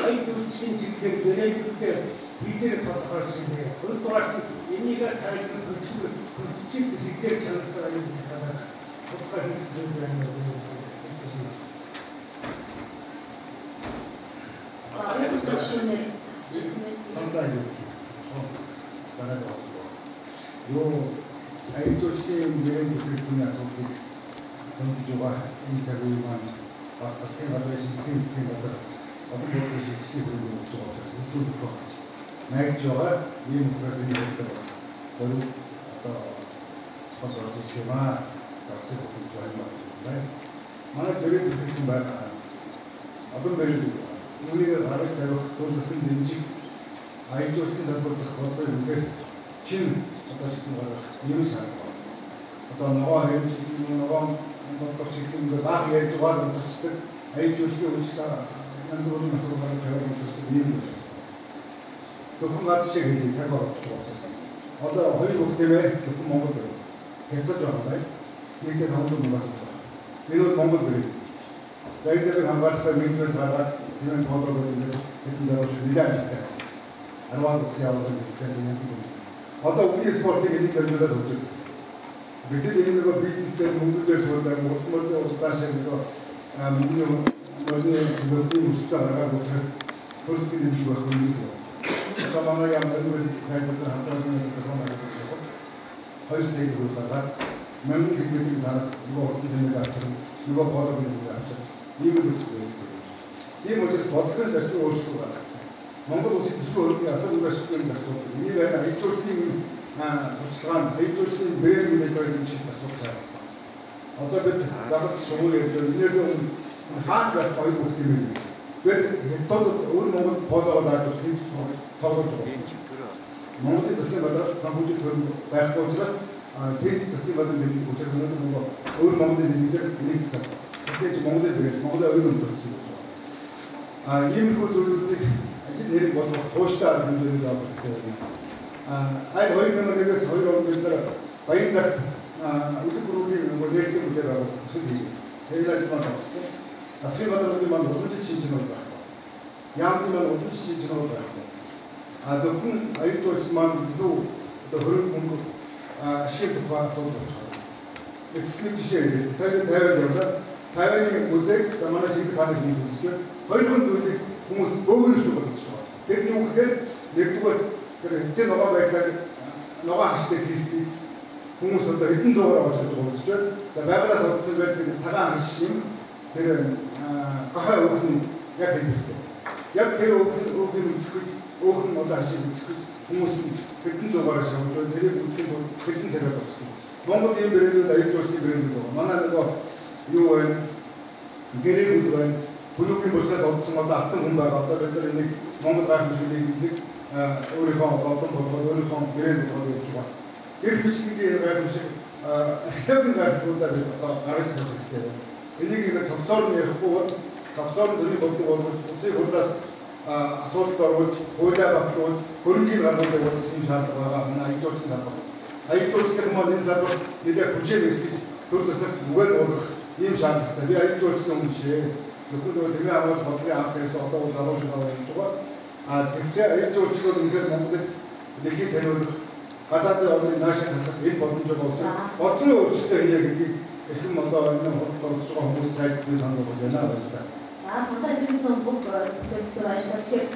айдуулчид чиглэл гэрэлтэй хийдэг тодорхойлсон юм. Хоёрдугаар энийг тайлбар хөдөлгөөн хийдэг чанартай юм байна. Тодорхойлсон юм байна. айдуулчдын гэрэл бүтээгдэхүүний асуудлыг хөндөж байгаа энэ цаг үеийн маань бас засгийн газрын шинжилгээ засгийн газар олон бүтээгдэхүүн шийдвэрийг хөрвүүлж байгаа учраас үйлдвэрлэх багч найдаж байгаа ийм учраас энэ хэлдэг бас зөв одоо спонсор хийсэмэ тасаг хийж байна. Манай гэрэл бүтээгдэхүүн байгаа олон гэрэл үүнийг гаргаж тавих төлөвлөсөн дэмжиг айдуулчдын салбарлах бодлого үнээр шинэ одоо шийдвэр гаргах юм шаардлага. Одоо ногоо бодлого шийдвэр баг яаж байгаа үндэсдэг айдуулчдын үйлчлэл янз бүрийн асуудлыг тавих үндэсдэг юм байна. Зөвхөн газ шиг хэлий цаг багч байгаа. Одоо хоёр хүүхдтэй зөвхөн Монгол хятад байгаа бай. Нийтэд 500 мянган байна. Энэ бол Монгол гэрэл. Зайдэр хамгаалалтаа мэдмэл гаргаад тийм бодлого хэдэн зарвал нэлээд ажилласан. 10 улсын явуулгын цэнтрийн одоо үеийн спортыг нэг баримлаад өгч байна. Гэтэл энэ нэг бизнестэй мөнгөдөөс болоо мөнгөдөө удааш нэг мөнгөний өсөлтөд гаргаад учраас хөрсгийн нэмж байх юм шиг. Одоо манай ямар нэг сайдад хамтран байгаа хоёр сая төгрөг мөнгө хэлбэрийн цаас нөгөө хурдан тэмдэг авчих, нөгөө бодлого нэмдэг авчих. Ийм л үстэй. Ийм учраас бодлогын зарчим өөрчлөлт гаргав. Монгол улсын төсвийн хөрөнгөний асуурын ашиглалтын зохицуулт. Энийг айдуулчдын судалгаа, айдуулчдын брэнд үйлчлэгээ хэмжих асуудал шаардлагатай. Одоо бид загас шугуур ярьж байна. Энээс өмнө хаан байх хоёр бүх юм. Бид хятад өөр Монгол боолоо зааж хийж тоглож байгаа. Монголын засгийн газраас санхүүжилт хөрөнгө байхгүй учраас тэд засгийн газрын нэмэлт хүчээр нөгөө өөр Монголын нэмэлт нэгсэн. Тэгэхээр Монголын брэнд, Монголын өөр юм төлсөн. Иймэрхүү зүйлүүдийг ажил хэрэг болох тууштай хэмжээнд явах хэрэгтэй. Ай 2001-ээс 2 он бид нар Баянзагт үлэг гөрүүлийн нээлттэй бүлэг байгуулах төсөл хийв. Тэр ажиллагаа тавьсан. Засгийн газрын маань уламжлалт шинжилгээ байна. Яамны маань уламжлалт шинжилгээ байна. Зөвхөн айдуулч маань илүү одоо хөрөнгө мөнгө ашиг тухайн асуудал болж байна. Эцсийн жишээ сайн 50 явлаа Тайваны үзэг за манай Шингис хааны хүмүүс үздэг. Хоёрхан зүйлийг хүмүүс бөөгнөж бодож байгаа. Тэрний үг гэхээр нэгдүгээр тэр хэдэн ногоо байцааг ногоо хаштай систем хүмүүс одоо хэдэн зуугаар орж бодож байна. За байгалаас олсон байдаг цагаан хаш юм тэр гахаа өгнө яг хэрэгтэй. Яг тэр өгнө үзэхэд өгнө одоо хашиг үзэхэд хүмүүс хэдэн зуугаар шавж байна. Тэрийг үзэх бол хэдэн цагаар зогсдог. Монгол ийм брэндүүд аяг жуулчны брэндүүд байгаа. Манай нөгөө юу вэ? Гэрээүүд байна. Хүлүүгийн булсаас олдсон одоо автан хүн байгаа. Одоо бид нар энийг Монгол гайхамшигын хэлийг өөрийнхөө одон болгоод өөрийнхөө брэнд болгоод явж байгаа. Гэр бичлэгийн гайхамшиг археологийн гайхамшигуудаа бид одоо гаргаж тавих хэрэгтэй байна. Энийг ингээд цогцоор нь ярихгүй бол цогцоор нь төрийн бодлого болгож улсын хурлаас асуудалд оруулж, хуулиа батлуулж, хөрөнгөний гаргуулж явуулах юм шаардлага байгаа. Манай аяг жуулчны салбар. Аяг жуулчлалын маань энэ салбар нэлээд хүчээр эрхлэж төр засаг үгээр болгох ийм шаардлагатай. Би аяг жуулчлалын хүн шээ. Зөвхөн тэрний аваад бодлогын анх тавьсан одоо бол залуу шиг байгаа юм байгаа. Тэгвэл аяг жуулчлал үнэхээр Монголд дэлхийд таниулах гадаадын орны наашин хандах энэ боломжтой болсон. Бодлогын өөрчлөлтөө хийе гэдгийг эрхэм одоо энэ хурдд орж байгаа хүмүүс сайд би санал болгож байна баярлалаа. За санал хэлсэн бүх төлөвлөлтөөр ажиллах гэхээр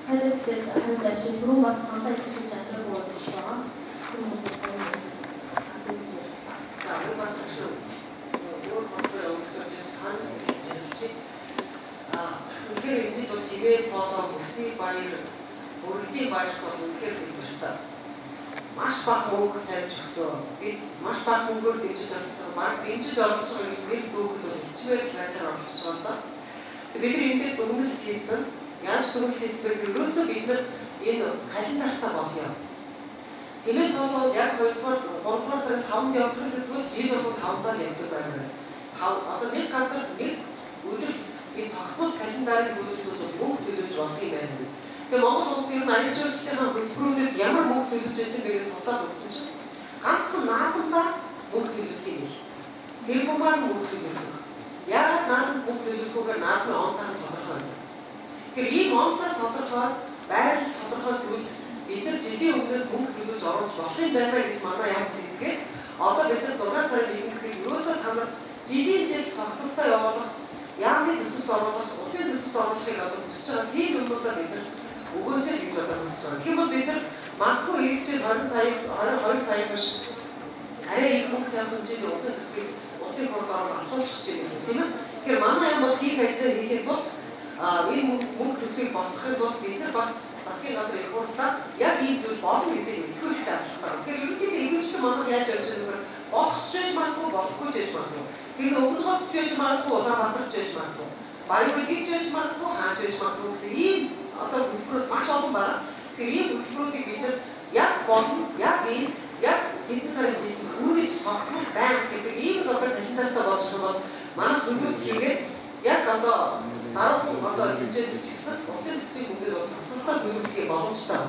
сайдстэй хандаж түрүүн бас санал хэлж ажиллах болж байгаа. Хүмүүсээс за би батлах шүү. Өөр бодлого өгсөж ханс үнэхээр энэ бол тэмээ болоо бүсний баяр өргөдийн баярт бол үнэхээр бэлгэртэй. Маш бага мөнгө тавьж өгсөн. Бид маш бага мөнгөөр дэмжиж олсон. Баг дэмжиж олсон гэж нэг зөвхөн бол хичмээр байдлаар олцож байгаа даа. Бид нар энэ дээр дүгнэлт хийсэн. Яаж дүгнэлт хийсэн бэ? Ерөөсөө бид нар энэ календартаа болъё. Тэмээ болоо яг 2-р 3-р сарын 5-нд явдаг гэдгээр жил болгон 5-даа явдаг байна. Одоо нэг газар нэг өдөр энэ тогтмол календарыг зөвлөдөл мөнгө төлөж болох юм байна. Тэгээ Монгол улс ер нь аяг жуулчдын хөтөлбөрүүдэд ямар мөнгө төлөж байсан бэ гэж судлаад үзсэн чинь ганцхан наадамдаа мөнгө төлөх юм л. Тэр бумаар мөнгө төлөв. Яагаад наадамд мөнгө төлөхгүйгээр наадмын он сар тодорхой байна. Тэгэхээр ийм он сар тодорхой байр тодорхой зүйл бид нар жилийн өмнөөс мөнгө төлөж оруулж болох юм байна гэж манай ямар сэтгэгээд одоо бид нар 6 сарын 1-нд ерөөсөө та нар жилийн жил тогтвортой явуулах яамны төсөлд оруулах, усын төсөлд оруулахыг одоо хүсэж байгаа тийм юмудаа бид нар өгөөж гэж одоо хүсэж байгаа. Тийм бол бид нар магадгүй иргэжил 20 сая биш арай их мөнгө тавих хэмжээний усын төсвийг усын хурд ороод батлуулчих гэж байна тийм ээ. Тэгэхээр манай юм бол хийх ажлаа хийхэд тул энэ мөнгө төсвийг босгохын тулд бид нар бас засгийн газрын их хурлаа яг ийм зүйл болно гэдэг итгүүлэх шаардлагатай. Тэгэхээр ерөнхийдөө иргэжил манай яаж явж байгаа нөхөр болох ч гэж магадгүй болохгүй ч гэж магадгүй. Тэр өвгөнөд ч байж магадгүй, Улаанбаатар ч байж магадгүй. Баян гэж байж магадгүй, хааж байж магадгүй гэсэн ийм одоо хөтөлбөрүүд маш олон байна. Тэгэхээр ийм хөтөлбөрүүдийг бид нар яг болно, яг энд, яг хэдэн сарын үргэлж тогтмол байна гэдэг ийм л одоо календартаа болж байгаа бол манай зөвлөлт хийгээд яг одоо дараагийн одоо хэмжээнд ч гэсэн усын төсвийн хэмжээ бол тогтвортой төлөвлөх боломжтой.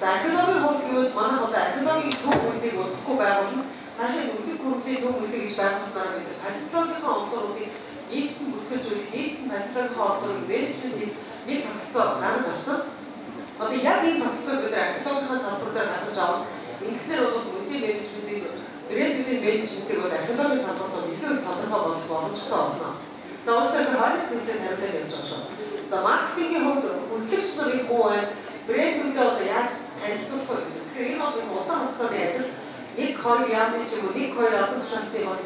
За археологийн хувьд гэвэл манай одоо археологийн төв үйлсийг удахгүй байгуулна. Саяхан үлгэр гүрвлийн төв үйлсийг гэж байгуулснаар бид палеонтологийн онцлогуудыг нийтдээ бүртгүүлж нийтдээ палеонтологийн онцлогын менежментийг нэг тогтолцоо гаргаж авсан. Одоо яг энэ тогтолцоог бид археологийн салбараар гаргаж авах. Ингэснээр бол музей менежментийг брэндүүдийн менежментийг бол археологийн салбарт бол илүү их тодорхой болох боломжтой болно. За ууштай хойноос нэлээд хариулаад явж байгаа шүү. За маркетингийн хувьд хөтлөгч нар их муу байна. Брэндүүдээ одоо яаж танилцуулах вэ гэж. Тэгэхээр энэ бол удаан хугацааны ажил. 1-2 яамны ч юм уу 1-2 албан тушаалтыг бас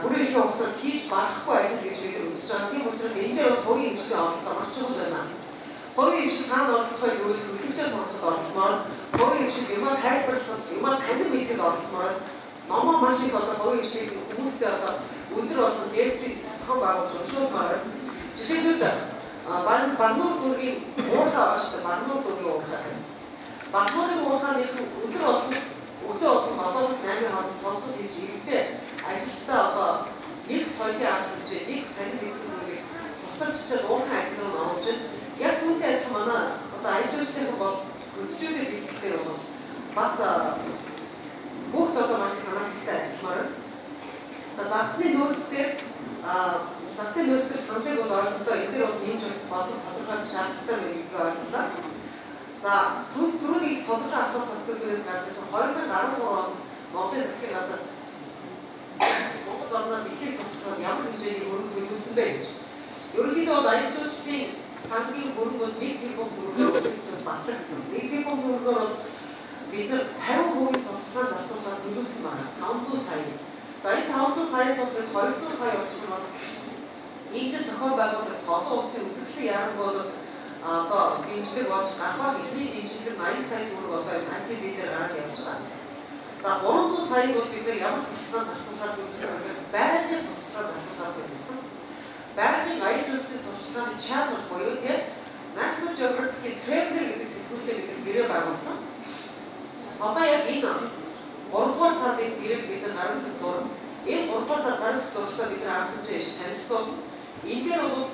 бүрэн эрхээ хугацаанд хийж барахгүй ажил гэж бид үзэж байгаа. Тийм учраас энэ дээр бол хувийн эмчлийн оролцоо маш чухал байна. Хувийн эмчил хаана оролцохыг гэвэл төлөвлөгчөөс оролцоход оролцмоор, хувийн эмчил юмаа тайлбарлахад, юмаа танил мэдхэд оролцмоор, номоо маш их одоо хувийн эмчлийн хүмүүстэй одоо өдөр болгон лекцийг зохион байгуулж уншуулмаар. Жишээлбэл Барнуур дүүргийн уурхай байгаа шүү дээ. Барнуур дүүргийн уурхай. Барнуурын уурхайны өдөр болгон өглөө болгон 7-8 хоногийн сонсол хийж иргэдээ ажилчдаа одоо нэг соёлын арга хэмжээ, нэг танил мэдэх зүйлийг суталж чад уурхай ажиллах нь оруулж яг түүнтэй адилхан манай одоо аяж үйлчлэх бол хөтөлбөрийн бэлтгэхдээ бол бас бүгд одоо маш санаачтай ажилламаар. За загсны нөөцээр саналыг бол ойлголоо. Энэ дээр бол нэмж бас болов тодорхойлох шаардлагатай гэдгийг ойлголоо. За түрүүний их тодорхой асуулт бас биднээс гарч ирсэн 2013 онд Монголын засгийн газар Монгол орноо дэлхийг сурталчилаад ямар хэмжээний хөрөнгө төлөвлөсөн бэ гэж. Ерөнхийдөө аялжуулчдын сангийн хөрөнгө бол 1 тэрбум төгрөгөөр өсөж батлагдсан. 1 тэрбум төгрөгөөр бол бид нар 50% сурталчилгаанд зарцуулахаар төлөвлөсөн байна. 500 сая. За энэ 500 саяас бол 200 сая орчим бол нийт зохион байгуулалт олон улсын үзэсгэлэн яамгууд одоо дэмжлэг болж гарах ихний дэмжлэг 80 сая төгрөг одоо ITB дээр гараад явж байгаа. За 300 саяг бол бид нар ямар сурталчилгаанд зарцуулахаар төлөвлөсөн вэ? Байгалийн сурталчилгаанд зарцуулахаар төлөвлөсөн. Байгалийн аялжуулалтын сурталчилгааны channel буюу тийм National Geographic Traveler гэдэг сэтгүүлтэй бид нэрээ байгуулсан. Одоо яг энэ 3-р сарын гэрэл бид нар гаргасан зураг. Энэ 3-р сар гаргасан зурагтаа бид нар анх хэмжээ танилцуулсан. Энэ дээр бол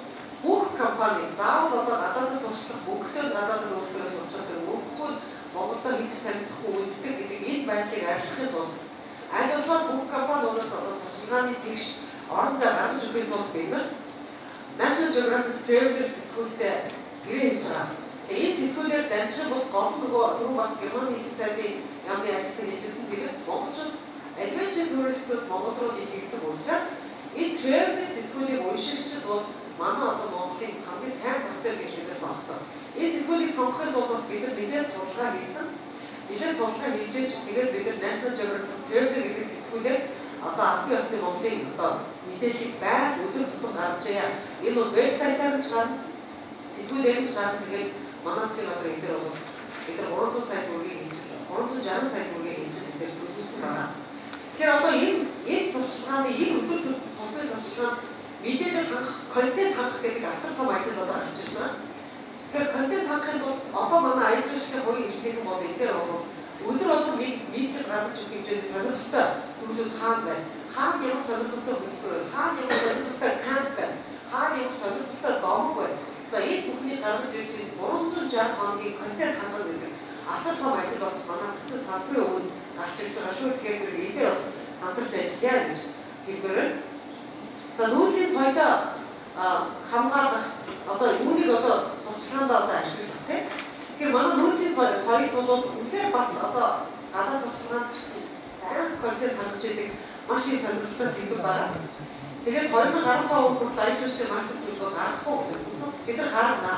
бүх компани заавал одоо гадаадаас сурчлах бүгдээ гадаадд өөрсдөө сурчдаг бүгд Монголд хийж танигдахгүй үлддэг гэдэг энэ байдлыг арилгахын тулд аль болохоор бүх компаниудад одоо сурчлагын тэгш орон зай гаргаж өгөх тулд бид нар National Geographic Traveler сэтгүүлтэй гэрээ хийж байгаа. Энэ сэтгүүлээр дамжих бол гол нөгөө түрүү бас Германы нэгдсэн сайдын яамны ажилтнууд хийжсэн тэгээд монголчууд adventure tourist-ууд Монгол руу их ирдэг учраас энэ travel сэтгүүлийг уншигчид бол манай одоо Монголын хамгийн сайн зах зээл гэж бидээс олсон. Энэ сэтгүүлийг сонгохын тулд бас бид нар нэлээд судалгаа хийсэн. Нэлээд судалгаа хийж тэгээд бид нар National Geographic Traveler гэдэг сэтгүүлээр одоо албан ёсны Монголын одоо мэдээллийг байнга өдөр тутам гаргаж яа. Энэ бол вебсайтаар нь гарна. Сэтгүүлээр нь гарна. Тэгээд манай засгийн газрын дээр бол бид нар 300 сая төгрөгийг хэмжиж 360 сая төгрөгийг хэмжиж бид төлөвлөсөн байна. Тэгэхээр одоо энэ сурчлагын энэ өдөр тутмын сурчлагын мэдээлэл хангах, контент хангах гэдэг асар том ажил одоо гарч ирж байгаа. Тэгэхээр контент хангахын тулд одоо манай аялжуулалтын хувийн хэмжлэг бол энэ дээр бол өдөр болгон нэг нийтлэл гаргаж өгөх хэмжээний сонирхолтой зүйлүүд хаана байна? Хаана ямар сонирхолтой хөтөлбөр байна? Хаана ямар сонирхолтой камп байна? Хаана ямар сонирхолтой домог байна? За энэ бүхнийг гаргаж ирж 360 хоногийн контент хангах гэдэг асар том ажил бас манай бүтэн салбарын өмнө гарч ирж байгаа шүү. Тэгэхээр зэрэг энэ дээр бас хамтарч ажиллая гэж хэлбэрээр. За нүүдлийн соёлоо хамгаалах одоо үүнийг одоо сурчлаганд одоо ашиглах тийм. Тэгэхээр манай нүүдлийн соёл бол үнэхээр бас одоо гадаад сурчлаганд ч гэсэн байнга контент хангаж идэг маш их сонирхолтой сэдв байна. Тэгээд 2015 он хүртэл аялжуулалтын мастер төлөвлөгөө гаргах уу гэж асуусан. Бид нар гаргана.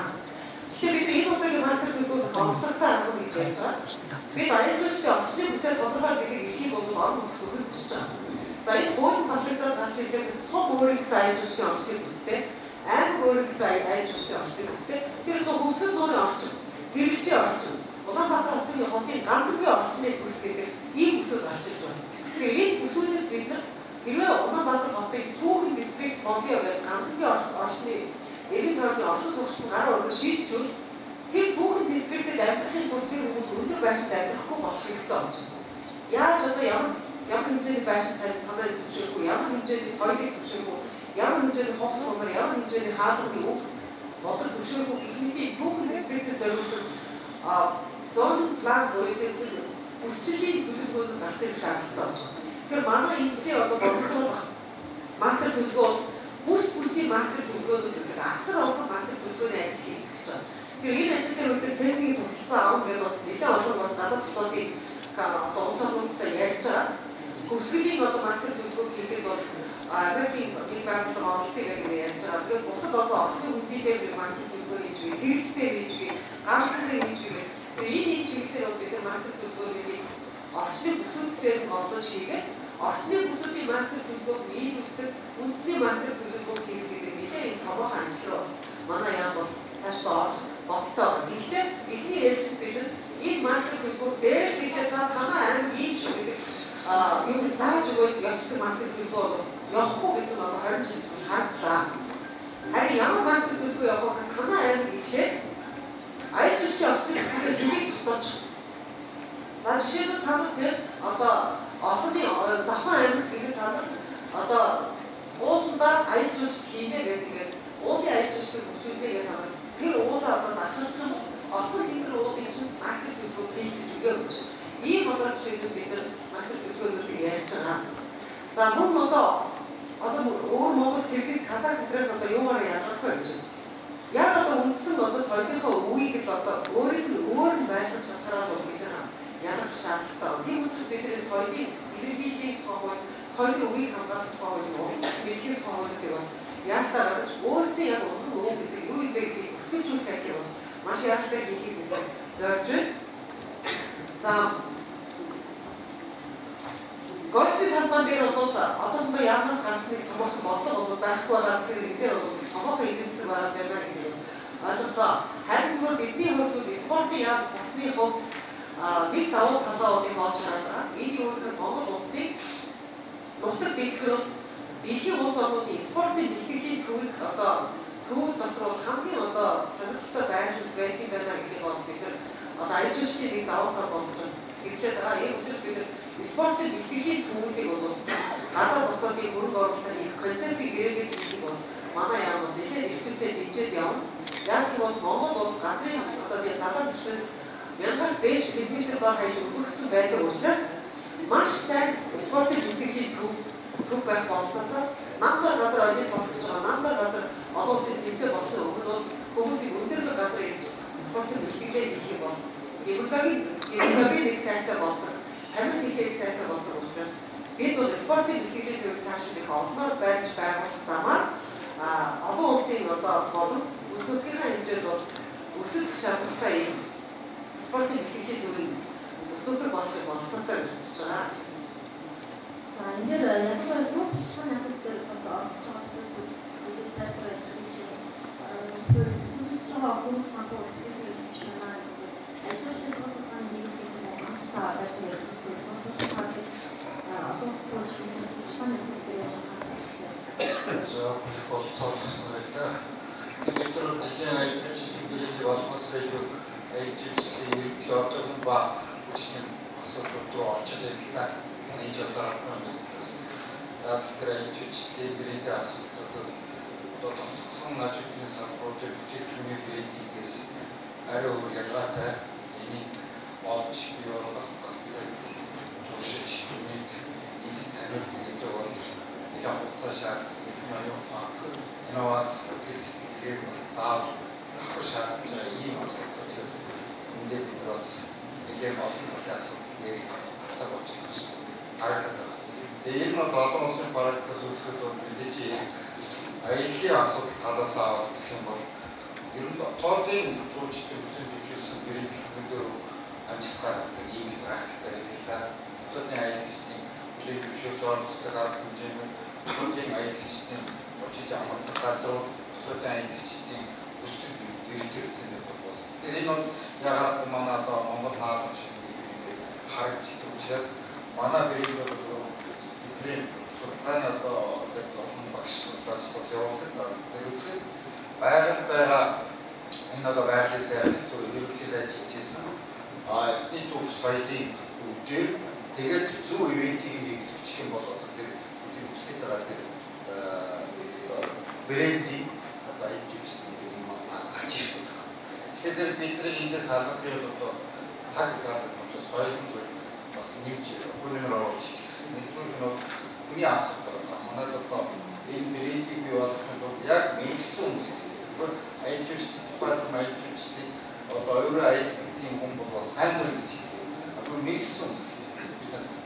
Тэгэхээр бид энэ удаагийн мастер төлөвлөгөөг онцлогтой арга гэж ярьж байгаа. Бид аялжуулалтын орчны бүсээр тодорхой гэдэг эрхийг бол орон нутагт өгөх гэж байна. За энэ хуулийн батлагдаад гарч ирлээ сум өөрийн гэсэн аялжуулалтын орчны бүстэй, аймаг өөрийн гэсэн аялжуулалтын орчны бүстэй, тэр их хөвсгөл нуурын орчин, тэрэгчийн орчин, Улаанбаатар хотын гандрын орчны бүс гэдэг ийм бүсүүд гарч ирж байна. Тэгэхээр энэ бүсүүдэд бид нар хэрвээ Улаанбаатар хотын түүхэн дистрикт Монголын гандрын орчны эрийн тойрны орчин суугчдын гараа өргөж шийдчихвэл тэр түүхэн дистриктэд амьдрахын тулд тэр хүмүүс өндөр байшинд амьдрахгүй болох хэрэгтэй болж байна. Яаж одоо ямар хэмжээний байшин танай зөвшөөрөх үү, ямар хэмжээний соёлыг зөвшөөрөх үү, ямар хэмжээний хувц сумар, ямар хэмжээний хаалганы үг бодлого зөвшөөрөх үү гэх мэт түүхэн дистриктэд зориулсан зон план бүрийн үсчлийн төлөвлөгөөнд гарч ирэх шаардлагатай болж байна. Тэгэхээр манай инженер одоо боловсруулах мастер төлөвлөгөө бүсийн мастер төлөвлөгөөнүүд гэдэг асар олон мастер төлөвлөгөөний ажил хийх гэж байна. Тэгэхээр энэ ажил дээр өдөр техникийн тусалцаа авах гэдэг бас нэлээд олон бас гадаад хотуудын одоо улс орнуудтай ярьж байгаа. Хүсгэлийн одоо мастер төлөвлөгөө хийхэд бол Америкийн нэг байгууллага оролцъё гэдэг ярьж байгаа. Тэгээд бусад одоо орны үндийгээр мастер төлөвлөгөө хийж бий, хэрэгцээ хийж бий, ганцхан хийж бий. Энэ чиглэлээр бол бид мастер төлөвлөгөөнийг орчны бүсүүдээр олдож хийгээд орчны бүсүүдийн мастер төлөвлөгөөг нийлүүлсэн үндэсний мастер төлөвлөгөөг хийх гэдэг нэлээд томоохон ажил руу манай яам бол цаашдаа орох бодтой. Гэхдээ эхний ээлжид бид энэ мастер төлөвлөгөө дээрээс ихлээр за танаа аймаг ийм шүү гэдэг юм зааж өгөөд явчихсан мастер төлөвлөгөө явахгүй гэдэг нь одоо 20 жил хардлаа. Харин ямар мастер төлөвлөгөө явах вэ? Танаа аймаг ихлээр аялжуулалтын орчны хэсгээр хөлийг тутаж. За жишээлбэл та нар тэр одоо орны завхан аймаг гэхэд та нар одоо ууландаа аялжуулалт хиймээ гэдэг уулын аялжуулалтыг хөгжүүлээ гэдэг та нар тэр уулаа одоо дагахсан отгон тэнгэр уулын чинь мастер төлөвлөгөө хийх үгээ өгч. Ийм одоо жишээлбэл бид нар мастер төлөвлөгөөнүүдийг ярьж байгаа. За мөн одоо өөр Монгол, Киргиз, Казах гэдрээс одоо юугаар ялгах вэ гэж. Яг одоо үндсэн одоо соёлынхаа үеийг л одоо өөр нь байлгах шалтгаанаар бол бид ялгах шаардлагатай. Тийм учраас бидний соёлын илэрхийллийн тоог соёлын өвийг хамгаалах тоог юм уу? Дэлхийн тоогуудыг бол яалтаар өөрсдөө яг өндөр өвөө гэдэг юу юм бэ гэдгийг бүртгэжүүлэх ажил бол маш яалтаар хийхийг бид зорж байна. За гольфын талбай дээр бол одоохондоо яамаас гарсныг томоохон бодлого бол байхгүй байгаа гэхээр энэ дээр бол томоохон эдийн засаг байгаа байна гэдэг ойлголоо. Харин зөвхөн бидний хувьд бол спортын яам усны хувьд нэг давуу талаа бол их олж хараад байгаа. Энэ юу гэхээр Монгол улсын нутаг дэвсгэр бол дэлхийн улс орнуудын спортын бэлтгэлийн төвийг одоо төвүүд дотор бол хамгийн одоо сонирхолтой байрлал байх юм байна гэдгийг бол бид нар одоо аялжуулалтын нэг давуу тал болгож бас хэвлээд байгаа. Энэ учраас бид нар спортын бэлтгэлийн төвүүдийг бол гадаад дотоодын мөрөг оруулалтын их концессийг гэрээгээд хийх бол манай яам бол нэлээд эрчимтэй дэмжиж явна. Яг л бол Монгол бол газрын одоо тийм далайн түвшнээс 1000-аас дээш км дор хаяж өргөгдсөн байдаг учраас маш сайн спортын бэлтгэлийн төв байх болцоотой намдар газар олимп болгож байгаа. Намдар газар олон улсын тэмцээн болохын өмнө бол хүмүүсийн өндөрлөг газар ирж спортын бэлтгэлээ хийх юм бол геологийн нэг сайтай болдог. Тамир хийхээ сайтай болдог учраас бид бол спортын бэлтгэлийн төвийг цаашид их олноор байж байгуулах замаар олон улсын одоо болон өсөлтийнхаа хэмжээнд бол өсөлт чадвартай юм спортын бэлтгэлийн төвийн өсөлтөг болохыг болцоотой гэж үзэж байгаа. За энэ дээр яг л спорт чухал асуудал бас орж байгаа гэдэг тасраа хийж байна. Тэр төсөлж байгаа хүмүүс самбуу гэдэг юм шиг байна. Ажлын спортын нэгэн асуултаа байсан юм. Спортын одоо спортын чухал асуудал за болцоолсон байлаа. Тэгээд нэгэн аялжуулалтын бэлэг болохоос илүү аялжуулалтын ерөнхий одоогийн ба хүчний асуудал руу орчод байлаа. Энэ жасаар тэгэхээр аялжуулалтын бэлэг асуудал одоо тогтсон ажлын санхүүгийн бүтээгдэхүүний брендингээс арай өөр ялгаатай энийг олж бий болгох зохицолт туршиж түүнийг таниулах гэдэг бол их хугацаа шаардсан инновац бүтээлчдийг бас заавал авах шаардж байгаа ийм асуудал учраас эндээ бид бас нэгэн олон талын асуудлыг хацаа болж байгаа шүү. Харагдаад. Тэгээ энэ бол олон улсын практикаас үзэхэд бол мэдээж аяллаа асуудал талаас аваад үзэх юм бол ер нь тоодын жуулчдын бүтээн зөвшөөрсөн брендингээр амжилт гаргадаг ийм практиктай байдаг та. Тоодын аяллагчдын бүтээн зөвшөөрж оролцдог арга хэмжээнд тоодын аяллагчдын очиж амрах газар тоодын аяллагчдын өсөлт зэрэгцэн гэдэг бас. Тэгэхээр энэ бол яагаад манай одоо Монгол наадам шиг ингээд харагддаг учраас манай брэнд бол бидний судалгааны одоо олон багш судлаач бас явуулдаг. Тэр үсэг байгаа энэ одоо байгалийн сайд ерөнхий сайд хийжсэн этний төв соёлын үүдээр тэгээд зөв ивентийг нэгтгэх юм бол одоо тэр үсэг байгаа тэр брендинг одоо аялжуулалтын юм ачиж байгаа. Тэгэхээр бидний эндээс салбарын одоо цаг заадаг учраас соёлын зүйл бас нэмж хүнээр оруулж гэсэн нэгдүгээр нь хүний асуудал байна. Манайд одоо энэ брендинг бий болгохын тулд яг миксэн хүмүүс аялжуулалтын тухайд аялжуулалтын одоо өөрөө аялдаг тийм хүн бол сайн мөр гэж хэлдэг. Одоо миксэн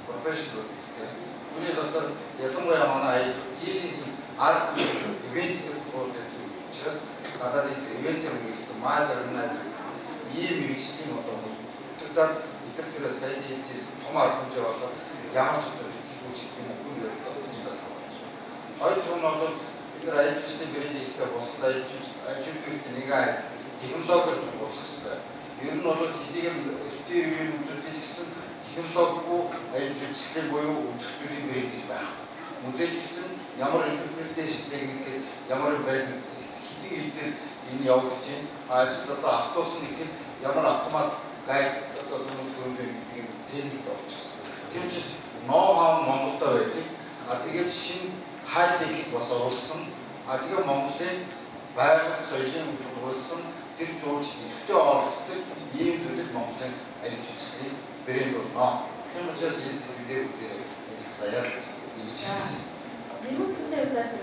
профессионал гэдэг. Үүний дотор ялангуяа манай аялалтын арга ивентүүд болдог учраас гадаад ивентээр миксэн мас органайзер ийм миксийн одоо тэгээд бид тэр сайн хийжсэн том арга хэмжээ болоод ямар ч үүсгэх юм уу гэж боддог. Хоёрдугаар нь бол бид нар аялжуулалтын брендинг хийхдээ бусад аялжуулалтын нэгэн технологиор болох хэрэгтэй. Ер нь бол хэдийгээр тэр үеийн үзүүлэлт гэсэн технологигүй аялжуулалтын буюу үзэх зүйлийн брэнд гэж байна. Музейч гэсэн ямар интерпреташн техник ямар байна хэдий хэлээр энэ явагдаж байна. Эсвэл одоо автобус нь их ямар автомат гайд одоо хөрөнгөний техник болчихсон. Тийм ч ноу-хау Монголд байдаг. Тэгээд шинэ хай-техийг бас оруулсан. Тэгээ Монголын байгаль соёлын тулгуурсан тэр жуулч нэгтэй оролцдог ийм зүйлийг Монголын аялжуулалтын брэнд болно. Тийм учраас энэ дээр ажилласаяа гэж хэлсэн. Нэгүсэлтэй байсан.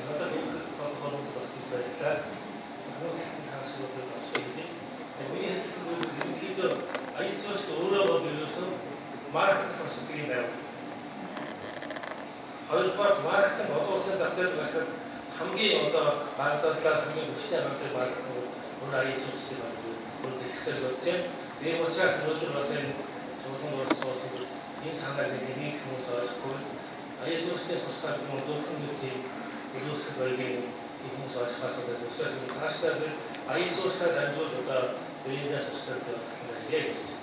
Надад бол бас байлаа. Нэгүсэлтэй хаашгүй болчихсон юм. Миний хэлсэн зүйл ерөнхийдөө аялжуулалт өөрөө бол ерөөсөө маркетинг сурчдаг юм байна. Хоёрдугаар маркетинг олон улсын зах зээлд гарахад хамгийн одоо баг зардлаар хамгийн хүчтэй хамтар маркетинг өөр аяж үүсгэж байна гэж өөр хэлэхдээ бодож байна. Тийм учраас өнөөдөр бас энэ цуглан дууссан энэ санааг нэг хүмүүс ойлгохгүй аяж үүсгэж сурчдаг юм зөвхөн нэг тийм үйлсэл байгийн тийм хүмүүс ойлгохоос гадна учраас энэ цаашдаа аяж үүсгэж дамжуулж одоо биеиндээ сурчдаг байх хэрэгтэй гэсэн.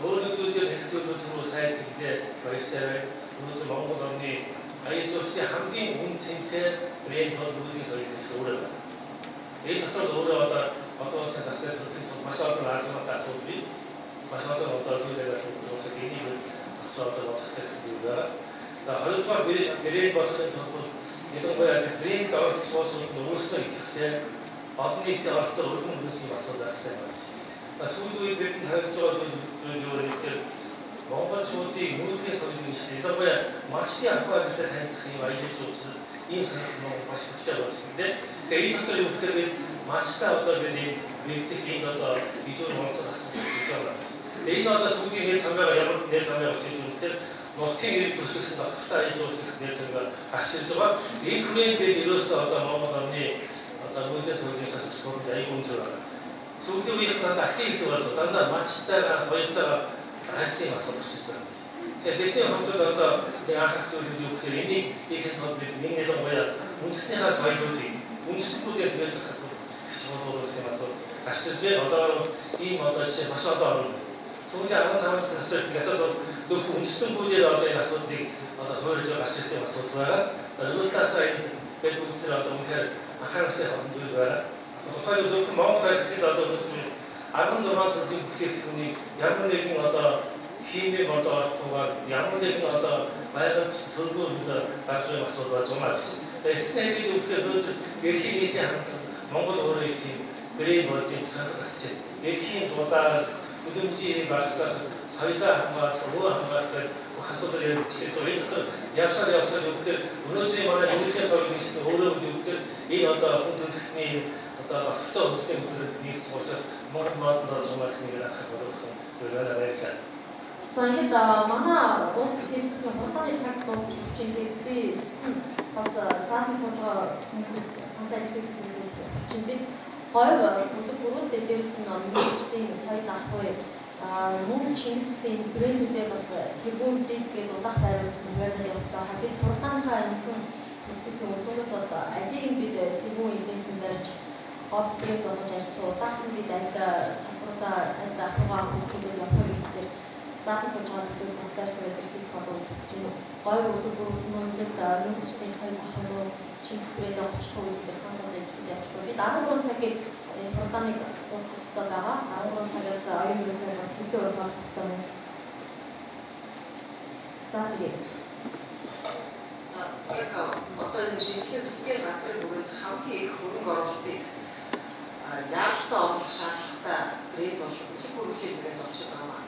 Өөр нэг зүйлээр хэлсээр түрүү сайд хэлээ баяртай байна. Өнөөдөр Монгол орны аяж үүсгэх хамгийн үн цэнтэй брэнд бол үүдийн соёл гэж өөрөө байна. Тэгээд дотор өөрөө одоо улсын зах зээл төрхийн тулд маш олон аргументаа асуудал бий. Маш олон одоо зүйлээс учраас энийг дотор одоо бодох хэрэгтэй гэсэн үг байна. За хоёрдугаар брэнд болохын тулд ялангуяа брэнд оролцоосууд нь өөрсдөө идэвхтэй олон нийтийн оролцоо өргөн хөрсөн асуудал байх хэрэгтэй байна. Сүүлийн үед бидэнд харагдаж байгаа зүйл юу вэ гэхээр монголчуудын мөрөдлийн соёлын шинжилгээ ялангуяа мачны ахуй амьдралтай танилцах юм аяж учраас ийм сонирхол Монгол маш хүчтэй болж байна. Тэгэхээр энэ дотор юу гэхээр бид мачтай одоо бид нэгдэх энэ одоо видео оролцох асуудал хийж байгаа юм. За энэ одоо сүүлийн нэр томьёо ямар нэр томьёо болж байгаа юм гэхээр нутгийн иргэд төрөлсөн доктортой аяж учраас нэр томьёо гарч ирж байгаа. Энэ хүрээнд бид ерөөсөө одоо Монгол орны одоо мөрөдлийн соёлын хасагчдад аяг өндөр байна. Сүүлийн үед дандаа активист болж дандаа мачтайгаа соёлтойгоо хайсан юм асуудал болчихж байгаа. Тэгэхээр бидний хотод одоо нэг анхаарах зүйл юу гэхээр энийг хийхэд тул бид нэг ялангуяа үндэснийхээ соёлуудыг үндэстнүүдээс мэдэх асуудал гэж бодох гэсэн асуудал гарч ирж байна. Одоо ийм одоо жишээ маш олон орн. Сүүлийн 15 жилийн хятад бас зөвхөн үндэстнүүдээр одоо энэ асуудлыг одоо суурьж гарч ирсэн асуудал байгаа. Нөгөө талаасаа энэ бид бүгд одоо үнэхээр анхаарахтай олон зүйл байна. Тухайн зөвхөн Монгол гэхэд одоо өнөөдөр 16 төрлийн бүтээгдэхүүнийг ямар нэгэн одоо химийн бодоо орохгүйгээр ямар нэгэн одоо байгаль сөргөөр гарч байгаа асуудал болж байгаа гэж. За эснийг хэлээд өгөхөөр өнөөдөр дэлхийн нийтийн хандлага Монгол өөрөө их тийм брэнд болдгийн сонирхол татж байна. Дэлхийн дулаар хөдөлмөрийн багцлах, соёлоо хамгаалах, өвөө хамгаалах бүх асуудал яригдчихэж байгаа. Энэ дотор явсаар юу гэхээр өнөөдрийн манай мөрөдлийн соёлын шинжилгээ өөрөө юу гэхээр энэ одоо хүн төрөлхтний одоо доктортой хөгжлийн төлөвлөлт нийслэх учраас Монгол модонд орж байгаа гэсэн нэг анхаарах болгосон зүйлээр баярлалаа. За ингээд манай улс хэлцгийн хурданы цаг дуусах хүчингээд би бас заасан сууж байгаа хүмүүсээс саналаа хэлхийдсэн зүйлс чинь би хоёр өдөр бүрэлдээ дээрс нь мөрөдлийн соёл ахуй мөн Чингисийн брэндүүдээ бас тэргүүрдээд гээд удаах байрлуулсан байрлал явуулсан. Бид хурдааныхаа юмсан хэлцгийн өргөнөөс алийг бид тэргүүр ивент барьж гол брэнд болгож ажиллах удаах нь бид аль салбаруудаа аль ахуйгаа хөгжүүлэх явах гэдэг заасан сууж байгаа зүйл бас байрсан байдаг хэлэх боломж үүсэж байна. Гойр өдөр бүрнөөсөд мөрөдлийн соёл ахуй Чингис брэнд очих үед санал хэлж явж байгаа. Бид 13 цагийг хурдааныг дуусгах ёстой байгаа. 13 цагаас оюун ерөөсөө бас илүү урах ёстой байна. За тэгээд за яг одоо энэ шинжилгээ засгийн газрын бүгд хамгийн их хөрөнгө оруулалтыг яалтаа оруулах шаардлагатай брэнд бол үлэг хөрвөлийн брэнд болчиход байгаа.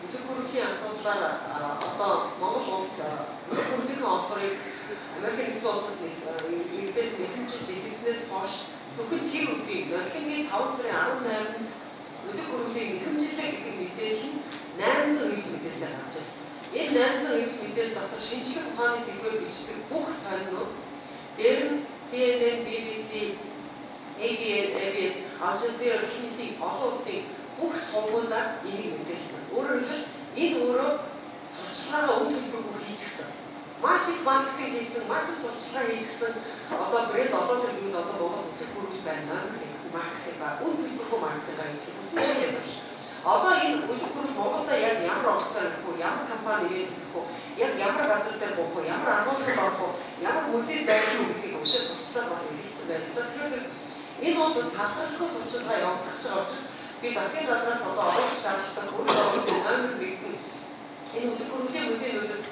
Үлэг хөрвөлийн асуудлаар одоо Монгол улс үлэг хөрвөлийн олборыг Америкийн нэгдсэн улсаас нэгдээс нэхэмжиж ирснээс хойш зөвхөн тэр өдрийг Ноёлхонгийн 5 сарын 18-нд үлэг хөрвөлийн нэхэмжлээ гэдэг мэдээлэл нь 800 их мэдээлэл гарч ирсэн. Энэ 800 их мэдээлэл дотор шинжлэх ухааны сэдвээр бичдэг бүх сонинууд дээр нь CNN, BBC, ABS, Al Jazeera гэх олон улсын бүх сувгуудаар энийг мэдээлсэн. Өөрөөр хэлбэл энэ өөрөө сурчлагаа үн төлбөргүй хийчихсэн. Маш их маркетинг хийсэн, маш их сурчлага хийчихсэн. Одоо брэнд олоод ирвэл одоо Монгол үлэг хөрвөл байна. Маркетинг ба үн төлбөргүй маркетинг хийсэн. Одоо энэ үлэг хөрвөл Монголда яг ямар оролцоо хийх вэ? Ямар компани ирээд хэлэх вэ? Яг ямар газар дээр буух вэ? Ямар агуулгад орох вэ? Ямар музей байх вэ гэдгийг өшөө сурчлага бас хэлсэн байна. Тэгэхээр энэ бол тасралтгүй сурчлагаа явагдаж байгаа учраас би засгийн газраас одоо оруулах шаардлагатай хөрөнгө оруулалтын номер нэгдэн энэ үлэг хөрвөлийн музейнүүдэд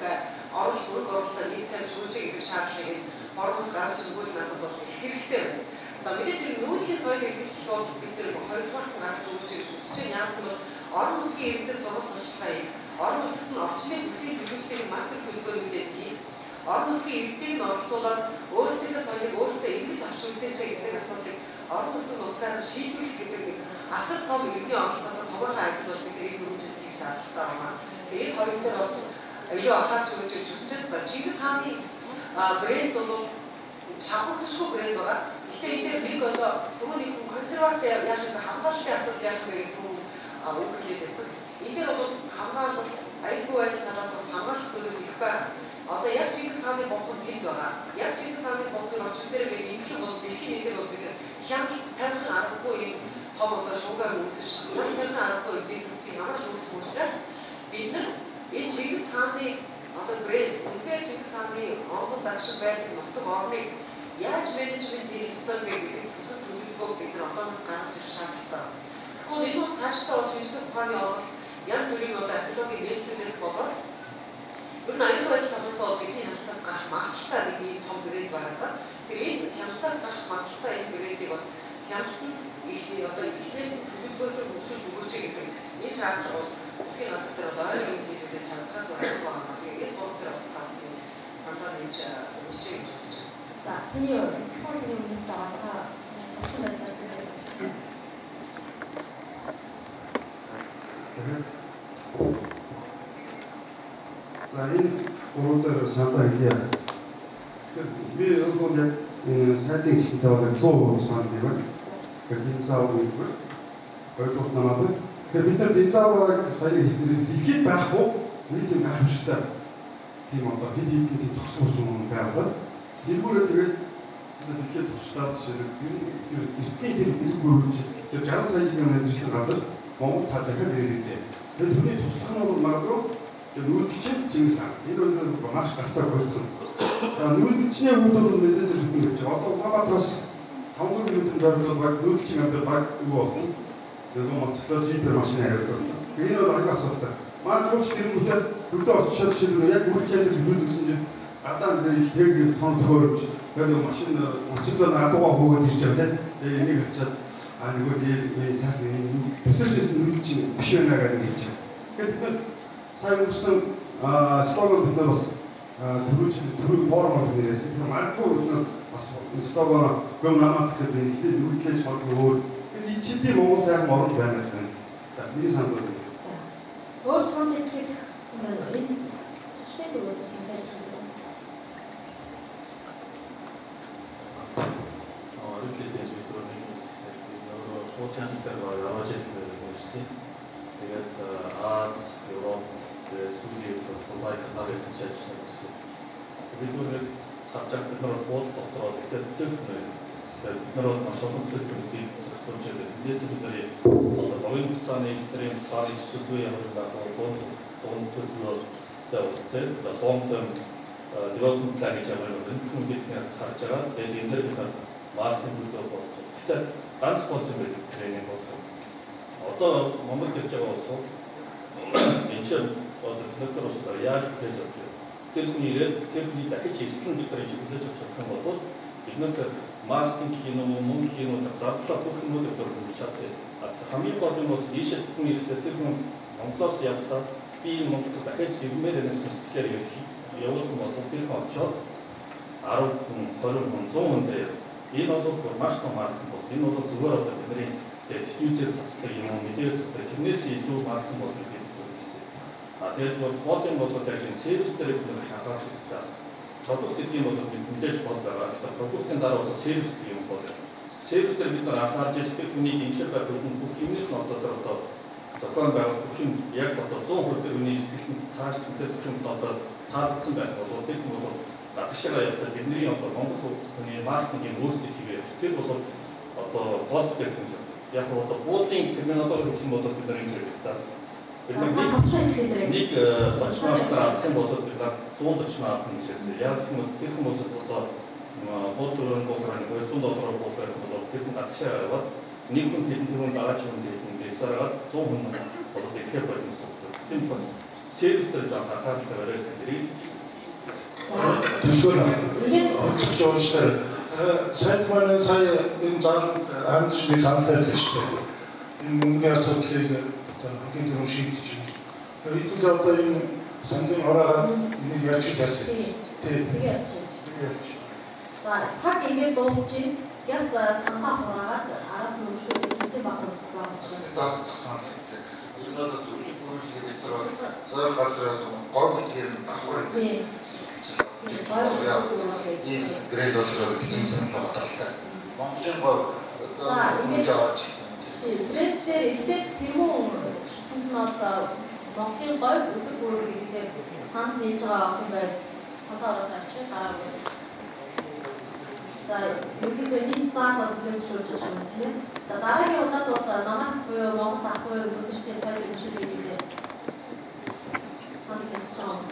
оруулах хөрөнгө оруулалтаа нийтлэн зөвлөж гэдэг шаардлагыг энэ формоос гаргаж өгвөл надад бол хэрэгтэй байна. За мэдээж нүүдлийн соёл хэрэгжил бол бид нэр 2 дугаарт гаргаж өгч үзэж байна. Яг нь бол орон нутгийн иргэдэд сургууль сурчлагаа хийх, орон нутгад нь орчны бүсийн төлөвлөлтийг мастер төлөвлөгөөнүүдийг хийх, орон нутгийн иргэдийг нь оролцуулаад өөрсдийнхөө соёлыг өөрсдөө ингэж авч үлдээч гэдэг асуудлыг орон нутгийн нутгаар шийдвэрлэх гэдэг нэг асар том иргэний оролцоотой том Тогоохон ажлууд бидний 4 жил хийх шаардлагатай байна. Тэгээд энэ хоёр дээр бас аюу анхаарч өгч үзэж за Чингис хааны брэнд бол шавхагдшгүй брэнд байгаа. Гэхдээ энэ дээр нэг одоо түрүүний хүн консервац яах юм бэ хамгаалалтын асуудал яах вэ гэдэг хүн үг хэлээд байсан. Энэ дээр бол хамгаалалт аюулгүй байдал талаас бас хамгаалах зүйлүүд их байна. Одоо яг Чингис хааны бомхон тэнд байгаа. Яг Чингис хааны бомхыг очиж зэрэг ингэх юм бол дэлхийн нийтэд бол бид хяналт тавихын аргагүй юм том одоо шуугаар үүсэж хяналт тавихын аргагүй эдийн засгийн ямар ч үүсэх учраас бид нар энэ Чингис хааны одоо брэнд үнэхээр Чингис хааны онгон дагшин байдаг нутаг орныг яаж менежмент хийх ёстой вэ гэдэг төсөв төлөвлөгөөг бид нар одоос гаргаж ирэх шаардлагатай. Тэгэхээр энэ бол цаашдаа бол шинжлэх ухааны оролт янз бүрийн одоо археологийн нээлтүүдээс болоод ер нь аюулгүй байдал талаас нь бидний хяналтаас гарах магадaltaй нэг ийм том брэнд байгаа. Тэгэхээр энэ хяналтаас гарах магадaltaй энэ брэндийг бас хяналтанд их одоо эхнээс нь төлөвлөгөөтэй хөгжүүлж өгөөч гэдэг энэ шаардлага бол засгийн газар дээр бол ойрын хэмжээгээр тавьдгаас уралдах байна. Тэгээд энэ борд дээр бас таны саналаа нээж өгөөч гэж хүсэж байна. За, таны таны өмнөс байгаа тавчхан байсарсан. За энэ гурваар саналаа хэлье. Тэгэхээр би өөрөөр яг сайдын гисэнтэй бол 100% санал юм байна. Тэгэхээр заав юм байна. Хоёрдугаар намаад. Тэгэхээр бид нар заавал сая хэлсэн дэлхийд байхгүй нэг тийм гайхамшигтай тийм одоо хэд хэдэн тийм зогсморч юм байгаад тэргүүрээ тэгээд дэлхийд зогчлаад жишээ тэр эртний тэр дэлгүүрүүд тэр 60 сая жилийн өмнө ирсэн газар Монгол та дахиад ирээзээ. Тэгээд түүний туслах нь бол магадгүй тэр нүүдэлчин Чингис хаан. Энэ бол маш гарцаа болсон. За нүүдэлчний үед бол мэдээж хэлсэн гэж байна. Одоо Улаанбаатараас 500 км зориулсан баг нүүдэлчин амтар баг юу болсон. Тэгээд моцлоо жипер машин авсан. Энэ бол аяг асуудал. Маань ч тэр бүтээл бүгдээ очиж шилжүүлнэ. Яг үргэлжлээд үзүүлсэн чинь гадаа нэг тэг тон төхөөрөж тэгээд машин моцлоо надуугаа хөөгд ирж байгаа тийм. Тэгээд энийг хачаад нөгөө дээр сайхан төсөлжсэн нүүдэлчин биш байна гэж хэлж байгаа. Тэгэхээр бид сайн үгсэн слоган бид нар бас түрүү формод нэрээс тэр магадгүй үсэн бас слоган гом намат гэдэг ихтэй нүүдэлж магадгүй өөр энэ чидийн Монгол сайхан орнд байна гэх юм. За миний санал байна. За. Өөр санал хэлэх энэ читэй зүйлс санал хэлэх. Рүтлээд метроны нөгөө потенциал явж ирсэн. Тэгээд Аз, Европ, Сүүлийн Дубай, Катарын ажилласан гэсэн. Бид зүгээр хавчаад бид нар бол дотроо тэгэхээр бид нар бол маш олон төлөвлөлтийг зөвшөөрч байгаа. Эндээс бид нар одоо новын хугацааны бидний цааны төлөвлөгөө ямар байх дунд төлөвлөлттэй одоо long-term development plan гэж ямар нэг хүн бид харж байгаа. Тэгээд энэ дээр бид нар маркетинг төлөвлөгөө болж байгаа. Тэгэхээр ганц бол юм байна тренинг болох. Одоо Монгол гэж байгаа улсууд энэ ч одоо доктор усаар яаж хийж авч байгаа. Тэр хүний дахиж эртлэн бид нар хийж авах юм бол бид нар маркетинг хийх юм уу, мөнгө хийх юм уу, зардлаа бүх юмуд дээр хөндөж чаддаг. Хамгийн гол нь бол ийшээ хүн ирдэг тэр хүн Монголоос явдаа би Монголд дахиж ирмээр нэг сэтгэлээр явуулсан бол тэр хүн очоод 10 хүн, 20 хүн, 100 хүн дээр энэ бол маш том маркетинг бол энэ бол зүгээр одоо бидний фьючер цацдаг юм уу, мэдээ цацдаг тэрнээс илүү маркетинг бол гэдэг зүйлсэн. Тэгээд бол юм бол яг энэ сервис дээр бид хангаж байгаа. Продукт гэдэг юм бол мэдээж бод байгаа. Тэгэхээр продуктын дараа бол сервис гэх юм бол сервис дээр бид анхаарч ирсэн хүний хэмжээ байх бүх юмных нь одоо зохион байгуулалт бүх юм яг одоо 100% хүний сэтгэлд таарсан тэр бүх юм одоо таалагдсан байх бол тэр нь бол гадагшаа явахдаа бидний одоо Монгол хүний маркетингийн өөрсдөө хийгээд тэр бол одоо бод гэх юм. Яг одоо буудлын терминологи гэх юм бол бид нар энэ хэрэгтэй. Бид нэг зочноор авах юм бол бид 140 авах юм шиг. Яг гэх юм бол тэр хүмүүс одоо буудлын гоохрын $200 буулгах юм бол тэр хүн гадагшаа яваад нэг хүн хэлний хүн дагаад хүн хэлний дэсараад 100 хүн бол ихээр боломжтой. Тийм бол сервистэй жаа хахаалтай барайсан дэрийг Сайдманы сая энэ зааланд хамтчны цаантай л шүү дээ. Энэ мөнгөний асуудлыг хамгийн түрүү шийдэж байна. Тэгээд хэдүүл одоо энэ сангийн ороогаа энийг яаж хийсэн? Тийм. За цаг ингээд дуусчих. Гэс санхаа хураагаад араас нь өршөөлөх хэвээр багтаж байна. Энэ бол үйлдвэрлэгээ бид нар зөөр газар гол гэдгээр давхар гэдэг. Тийм брэнд болж байгаа тийм санал баталтай. Монголын гол брэндээр эхлээд тэрүүн шидэнд нь бол Монголын гол үлэг бүрэг гэдгээр санал нээж байгаа хүн байл санал оруулах авчиг гараагүй. За ерөнхийдөө энэ цааш бодлоо шүүж байгаа юм тийм. За дараагийн удаад бол намайг буюу Монгол ах буюу бүдэрчний соёл хөгжил гэдэг санал нээж байгаа юм.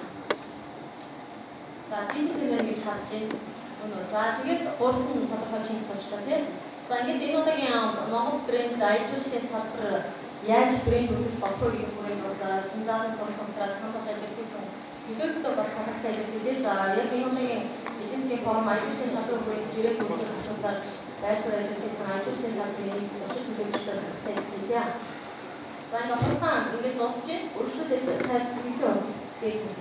За дийлэнх гэж харж байна. За тэгээд гурван тодорхой чинь сончлоо тийм. За ингээд энэ удаагийн Монгол брэнд аялжуулалтын салбар яаж брэнд өсөж болох вэ гэдэг хүрээнд бас тэнцаалын концентрат санал илэрхийлсэн төлөвлөлтөө бас талхтай илэрхийлээ. За яг энэ удаагийн эдийн засгийн форум аялжуулалтын салбар хүрээнд гэрээ өсөх асуудлаар байршуулж илэрхийлсэн аялжуулалтын салбарын нэг зочид төлөөлөгчдөө талхтай илэрхийлээ. За ингээд хурдан ингээд дуусч өргөжлөлт сайд төлөвлөлт гэх юм.